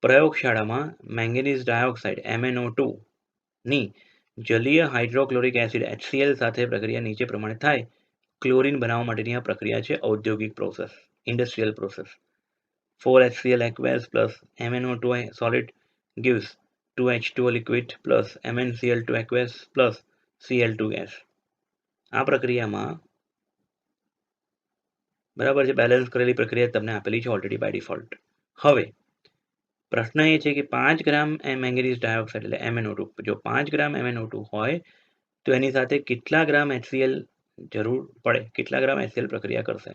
પ્રયોગશાળામાં મેંગેનીઝ ડાયોક્સાઇડ MnO2 ની જલીય હાઇડ્રોક્લોરિક એસિડ HCl સાથે પ્રક્રિયા નીચે પ્રમાણે થાય. ક્લોરીન બનાવવા માટેની આ પ્રક્રિયા છે ઔદ્યોગિક process, industrial process. 4HCl aqueous plus MnO2 solid gives 2H2O liquid plus MnCl2 aqueous plus Cl2 gas. આ પ્રક્રિયામાં બરાબર છે, બેલેન્સ કરેલી પ્રક્રિયા તમને આપેલી છે ઓલરેડી બાય ડિફોલ્ટ. હવે પ્રશ્ન એ છે કે 5 ગ્રામ મેંગેનીઝ ડાયોક્સાઇડ એટલે MnO2, જો 5 ગ્રામ MnO2 હોય તો એની સાથે કેટલા ગ્રામ HCl જરૂર પડે? કેટલા ગ્રામ HCl પ્રક્રિયા કરશે?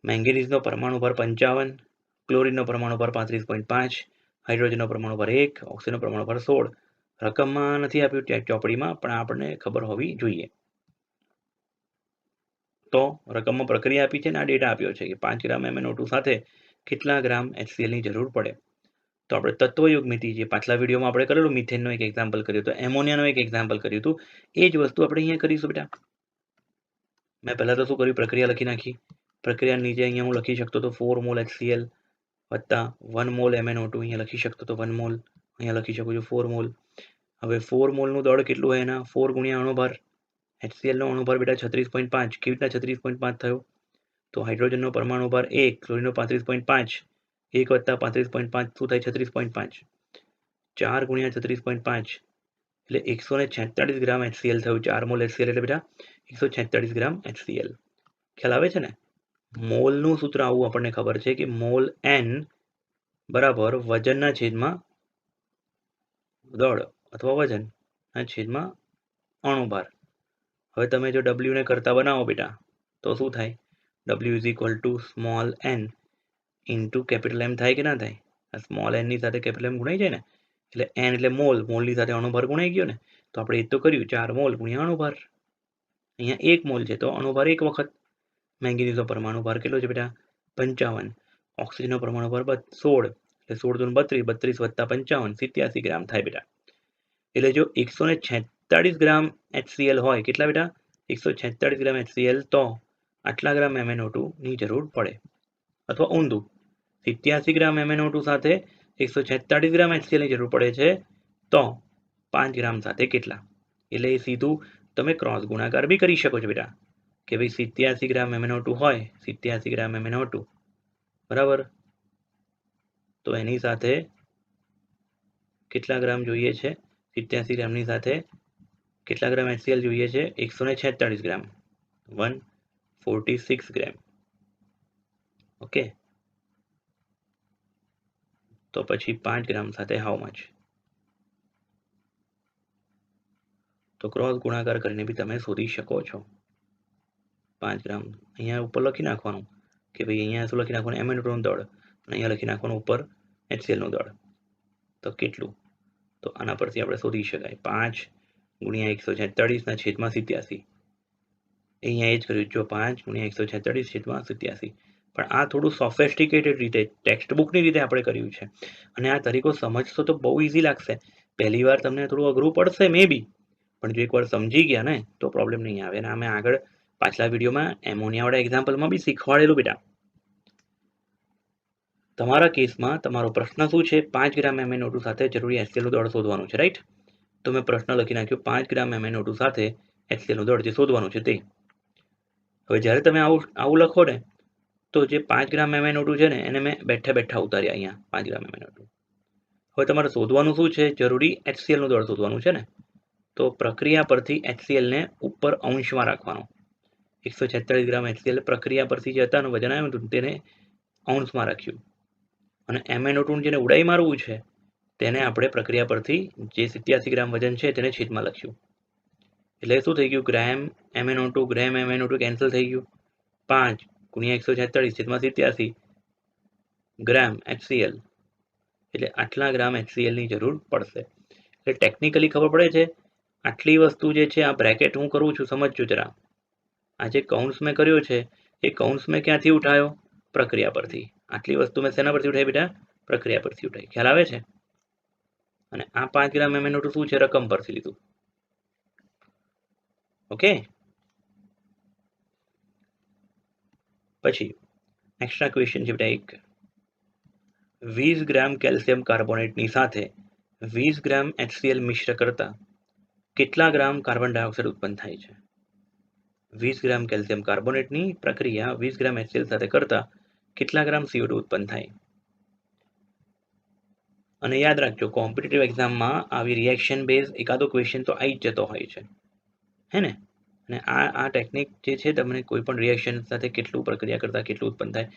મેંગેનીઝનો પરમાણુ ભાર 55, ક્લોરીનનો પરમાણુ ભાર 35.5, હાઇડ્રોજનનો પરમાણુ ભાર 1, ઓક્સિજનનો પરમાણુ ભાર 16. રકમમાં નથી આપ્યું ચોપડીમાં, પણ આપણને ખબર હોવી જોઈએ. તો રકમમાં પ્રક્રિયા આપી છે ને આ ડેટા આપ્યો છે કે 5 ગ્રામ MnO2 સાથે કેટલા ગ્રામ HCl ની જરૂર પડે. તો આપણે તત્વયુગ્મિતિ, જે પાછલા વિડીયોમાં આપણે કરેલું, મિથેનનો એક એક્ઝામ્પલ કર્યું હતું, એમોનિયાનો એક એક્ઝામ્પલ કર્યું હતું, એ જ વસ્તુ આપણે અહીંયા કરીશું બેટા. મેં પહેલાં તો શું કર્યું? પ્રક્રિયા લખી નાખી. પ્રક્રિયા નીચે અહીંયા હું લખી શકતો તો 4 મોલ HCl વત્તા 1 મોલ MnO2, અહીંયા લખી શકતો તો 1 મોલ, અહીંયા લખી શકું છું 4 મોલ. હવે 4 મોલનું દળ કેટલું હોય એના? 4 ગુણ્યા અણુભાર. HCl નો અણુભાર બેટા 36.5. કેવી રીતના 36.5 થયો? તો હાઇડ્રોજનનો પરમાણુ ભાર 1, ક્લોરીનનો 35.5, 1 વત્તા 35.5 શું થાય? 36.5. 4 ગુણ્યા 36.5 એટલે 146 ગ્રામ HCl થયું. 4 મોલ HCl એટલે બેટા 146 ગ્રામ HCl. ખ્યાલ આવે છે ને? મોલનું સૂત્ર આવું આપણને ખબર છે કે મોલ N બરાબર વજનના છેદમાં દળ અથવા વજનના છેદમાં અણુભાર. હવે તમે જો W ને કરતા બનાવો બેટા તો શું થાય? W is equal to small n into capital M થાય કે ના થાય? આ સ્મોલ n ની સાથે કેપિટલ M ગુણાઈ જાય ને, એટલે n એટલે મોલ, મોલની સાથે અણુભાર ગુણાઈ ગયો ને. તો આપણે એ તો કર્યું, 4 મોલ ગુણ્યા અણુભાર. અહીંયા 1 મોલ છે તો અણુભાર 1 વખત. મેંગેનીઝનો પરમાણુ ભાર કેટલો છે બેટા? 55. ઓક્સિજનનો પરમાણુ ભાર 16, એટલે 16 × 32, 32 વત્તા 55 87 ગ્રામ થાય બેટા. એટલે જો 146 ગ્રામ HCl હોય, કેટલા બેટા? 146 ગ્રામ HCl, તો આટલા ગ્રામ MnO2 ની જરૂર પડે. અથવા ઊંધું, 87 ગ્રામ MnO2 સાથે 146 ગ્રામ HCl ની જરૂર પડે છે, તો 5 ગ્રામ સાથે કેટલા? એટલે એ સીધું તમે ક્રોસ ગુણાકાર બી કરી શકો છો બેટા, કે ભાઈ 87 ગ્રામ MnO2 હોય, 87 ગ્રામ MnO2 બરાબર, તો એની સાથે કેટલા ગ્રામ જોઈએ છે? 87 ગ્રામની સાથે કેટલા ગ્રામ HCl જોઈએ છે? 146 ગ્રામ, 146 ગ્રામ. ઓકે, તો પછી 5 ગ્રામ સાથે હાઉ મચ? તો ક્રોસ ગુણાકાર કરીને બી તમે શોધી શકો છો. 5 ગ્રામ અહીંયા ઉપર લખી નાખવાનું કે ભાઈ અહીંયા શું લખી નાખવાનું? MnO2 નું દળ, અને અહીંયા લખી નાખવાનું ઉપર HCl નું દળ. તો કેટલું? તો આના પરથી આપણે શોધી શકાય, 5 ગુણ્યા 146 ના છેદમાં 87. અહીંયા એ જ કર્યું, જો 5 ગુણ્યા 146 છેદમાં 87. પણ આ થોડું સોફેસ્ટિકેટેડ રીતે, ટેક્સ્ટ બુકની રીતે આપણે કર્યું છે. અને આ તરીકો સમજશો તો બહુ ઇઝી લાગશે. પહેલી વાર તમને થોડું અઘરું પડશે મે બી, પણ જો એકવાર સમજી ગયા ને તો પ્રોબ્લેમ નહીં આવે. અને અમે આગળ પાછલા વિડીયોમાં એમોનિયાવાળા એક્ઝામ્પલમાં બી શીખવાડેલું બેટા. તમારા કેસમાં તમારો પ્રશ્ન શું છે? 5 ગ્રામ MnO2 સાથે જરૂરી HCl નું દળ શોધવાનું છે, રાઈટ? તો મેં પ્રશ્ન લખી નાખ્યો 5 ગ્રામ MnO2 સાથે HCl નું દળ જે શોધવાનું છે તે. હવે જ્યારે તમે આવું લખો ને, તો જે 5 ગ્રામ MnO2 છે ને એને મેં બેઠા ઉતાર્યા અહીંયા 5 ગ્રામ MnO2. હવે તમારે શોધવાનું શું છે? જરૂરી HCl નું દળ શોધવાનું છે ને. તો પ્રક્રિયા પરથી HCl ને ઉપર અંશમાં રાખવાનો. 146 ગ્રામ HCl પ્રક્રિયા પરથી જે હતા વજન આવ્યું હતું તેને અંશમાં રાખ્યું, અને MnO2 જેને ઉડાઈ મારવું છે તેને આપણે પ્રક્રિયા પરથી જે 87 ગ્રામ વજન છે તેને છેદમાં લખ્યું. એટલે શું થઈ ગયું? ગ્રામ MnO2 કેન્સલ થઈ ગયું. 5 ગુણ્યા 146 છેદમાં 87 ગ્રામ HCl એટલે આટલા ગ્રામ HCl ની જરૂર પડશે. એટલે ટેકનિકલી ખબર પડે છે. આટલી વસ્તુ જે છે આ બ્રેકેટ હું કરું છું, સમજજો જરા. આ જે કૌંસ મેં કર્યો છે એ કૌંસ મેં ક્યાંથી ઉઠાયો? પ્રક્રિયા પરથી. આટલી વસ્તુ મેં શેના પરથી ઉઠાવી બેટા? પ્રક્રિયા પરથી ઉઠાવી. ખ્યાલ આવે છે? અને આ 5 ગ્રામ MnO2 શું છે? રકમ પરથી લીધું. ઓકે. પછી નેક્સ્ટના ક્વેશ્ચન છે બેટા એક. 20 ગ્રામ કેલ્શિયમ કાર્બોનેટની સાથે 20 ગ્રામ HCl મિશ્ર કરતા કેટલા ગ્રામ કાર્બન ડાયોક્સાઇડ ઉત્પન્ન થાય છે? 20 ગ્રામ કેલ્શિયમ કાર્બોનેટની પ્રક્રિયા 20 ગ્રામ HCl સાથે કરતા કેટલા ગ્રામ CO2 ઉત્પન્ન થાય? અને યાદ રાખજો, કોમ્પિટિટિવ એક્ઝામમાં આવી રિએક્શન બેઝ એકાદો ક્વેશ્ચન તો આવી જ જતો હોય છે, હે ને? અને આ ટેકનિક જે છે તમને કોઈ પણ રિએક્શન સાથે કેટલું પ્રક્રિયા કરતા કેટલું ઉત્પન્ન થાય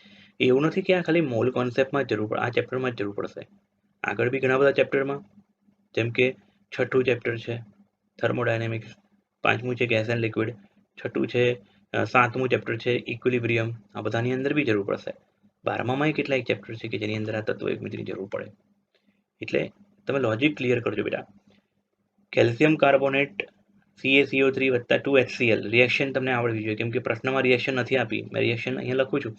એવું નથી કે આ ખાલી મોલ કોન્સેપ્ટમાં જ જરૂર પડે, આ ચેપ્ટરમાં જ જરૂર પડશે. આગળ બી ઘણા બધા ચેપ્ટરમાં, જેમ કે 6થું ચેપ્ટર છે થર્મોડાયનેમિક્સ, 5મું છે ગેસ એન્ડ લિક્વિડ, 6થું છે 7મું ચેપ્ટર છે ઇક્વિલિબ્રિયમ, આ બધાની અંદર બી જરૂર પડશે. 12મામાં કેટલાક ચેપ્ટર છે કે જેની અંદર આ તત્વયુગ્મિતિની જરૂર પડે. એટલે તમે લોજિક ક્લિયર કરજો બેટા. કેલ્શિયમ કાર્બોનેટ CaCO3 વત્તા 2HCl રિએક્શન તમને આવડવી જોઈએ, કેમ કે પ્રશ્નમાં રિએક્શન નથી આપી. મેં રિએક્શન અહીંયા લખું છું.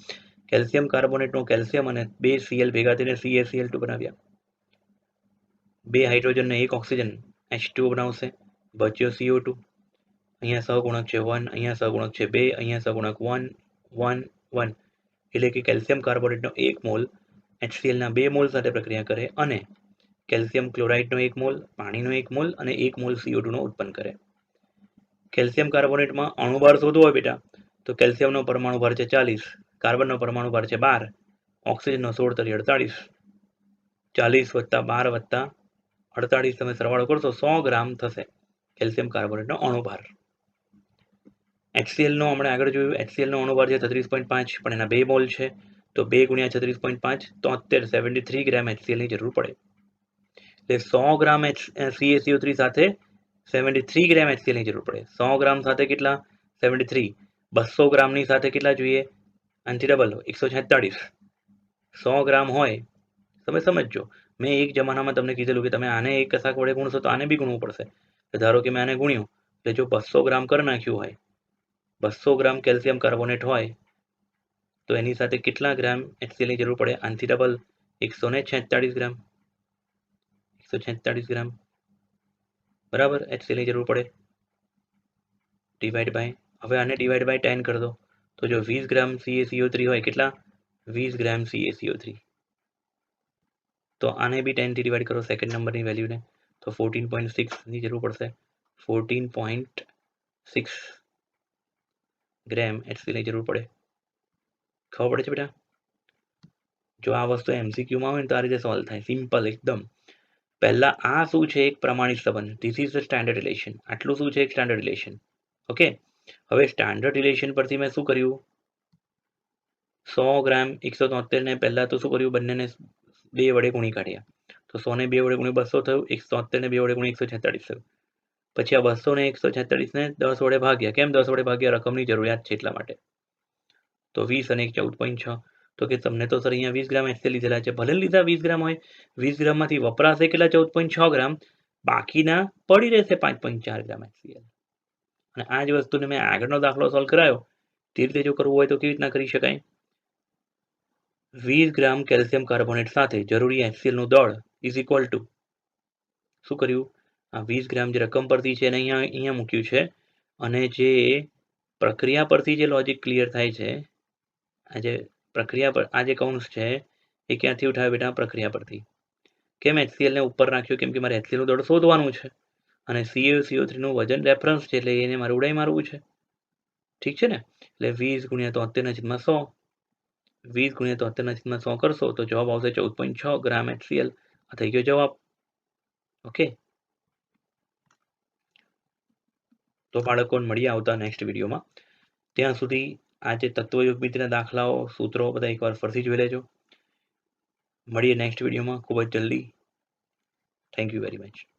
કેલ્શિયમ કાર્બોનેટનો કેલ્શિયમ અને 2 Cl ભેગા થઈને CaCl2 બનાવ્યા. 2 હાઇડ્રોજન ને 1 ઓક્સિજન H2O બનાવશે, બચ્યો CO2. અહીંયા સહગુણક છે 1, અહીંયા સહગુણક છે 2, અહીંયા સહગુણક 1 1 1. એટલે કે કેલ્શિયમ કાર્બોનેટનો 1 મોલ HCl ના 2 મોલ સાથે પ્રક્રિયા કરે અને કેલ્શિયમ ક્લોરાઇડનો 1 મોલ, પાણીનો 1 મોલ અને 1 મોલ CO2 નો ઉત્પન્ન કરે. કેલ્શિયમ કાર્બોનેટમાં અણુભાર શોધવો હોય બેટા તો કેલ્શિયમનો પરમાણુ ભાર છે 40, કાર્બનનો પરમાણુ ભાર છે 12, ઓક્સિજનનો 16 તરી 48. 40 વત્તા 12 વત્તા 48 તમે સરવાળો કરશો 100 ગ્રામ થશે કેલ્શિયમ કાર્બોનેટનો અણુભાર. HCl નો હમણાં આગળ જોયું, HCl નો અણુભાર છે 33.5, પણ એના 2 મોલ છે તો 2 ગુણ્યા 36.5 73 73 ગ્રામ HCl ની જરૂર પડે. એટલે 100 ગ્રામ CaCO3 સાથે 73 ગ્રામ HCl ની જરૂર પડે. 100 ગ્રામ સાથે કેટલા? 73. 200 ગ્રામની સાથે કેટલા જોઈએ? આનાથી ડબલ 146. 100 ગ્રામ હોય, તમે સમજો. મેં એક જમાનામાં તમને કીધેલું કે તમે આને એક કશાક વડે ગુણશો તો આને બી ગુણવું પડશે. ધારો કે મેં આને ગુણ્યું, એટલે જો 200 ગ્રામ કરી નાખ્યું હોય, 200 ગ્રામ કેલ્શિયમ કાર્બોનેટ હોય તો એની સાથે કેટલા ગ્રામ HCl ની જરૂર પડે? આનાથી ડબલ 146 ગ્રામ. 146 ગ્રામ બરાબર HCl ની જરૂર પડે. ડિવાઈડ બાય, હવે આને ડિવાઈડ બાય 10 કરી દો તો જો 20 ગ્રામ CaCO3 હોય, કેટલા? 20 ગ્રામ CaCO3. તો આને બી 10 થી ડિવાઈડ કરો સેકન્ડ નંબરની વેલ્યુને તો 14.6 ની જરૂર પડશે. 14.6 ગ્રામ HCl ની જરૂર પડે. ખબર પડે છે બેટા? જો આ વસ્તુ MCQમાં હોય ને તો આ રીતે સોલ્વ થાય, સિમ્પલ એકદમ. પહેલા આ શું છે? એક પ્રમાણિત સંબંધ, this is the standard relation. આટલું શું છે? એક સ્ટાન્ડર્ડ રિલેશન. ઓકે. હવે સ્ટાન્ડર્ડ રિલેશન પરથી મેં શું કર્યું? 100 ગ્રામ 173 ને પહેલા તો શું કર્યું? બંનેને 2 વડે ગુણી કાઢ્યા તો 100 ને 2 વડે ગુણી 200 થયું, 173 ને 2 વડે ગુણી 146 થયું. પછી આ 200 ને 146 ને 10 વડે ભાગ્યા. કેમ 10 વડે ભાગ્યા? રકમની જરૂરિયાત છે એટલા માટે. તો 20 અને 14.6. તો કે તમને તો સર અહીંયા 20 ગ્રામ HCl લીધેલા છે, ભલે લીધા 20 ગ્રામ હોય, 20 ગ્રામમાંથી વપરાશે કેટલા? 14.6 ગ્રામ, બાકીના પડી રહેશે 5.4 ગ્રામ HCl. અને આ જ વસ્તુને મેં આગળનો દાખલો સોલ્વ કરાયો તે રીતે જો કરવું હોય તો કેવી રીતના કરી શકાય? 20 ગ્રામ કેલ્શિયમ કાર્બોનેટ સાથે જરૂરી HCl નું દળ ઇઝ ઇક્વલ ટુ શું કર્યું? આ 20 ગ્રામ જે રકમ પરથી છે એને અહીંયા મૂક્યું છે, અને જે પ્રક્રિયા પરથી જે લોજિક ક્લિયર થાય છે, આ જે પ્રક્રિયા પર આ જે કૌંસ છે એ ક્યાંથી ઉઠાવે બેટા? પ્રક્રિયા પરથી. કેમ HCl ને ઉપર રાખ્યું? કેમ કે મારે HCl નું દળ શોધવાનું છે અને CaCO3 નું વજન રેફરન્સ છે, એટલે એને મારે ઉડાઈ મારવું છે. ઠીક છે ને? એટલે 20 ગુણ્યા 73/100, 20 ગુણ્યા 73/100 કરશો તો જવાબ આવશે 14.6 ગ્રામ HCl. આ થઈ ગયો જવાબ. ઓકે. તો બાળકો મળીએ આવતા નેક્સ્ટ વિડીયોમાં. ત્યાં સુધી આ જે તત્વયુગ્મિતિના દાખલાઓ, સૂત્રો બધા એકવાર ફરીથી જોઈ લેજો. મળીએ નેક્સ્ટ વિડીયોમાં ખૂબ જ જલ્દી. Thank you very much.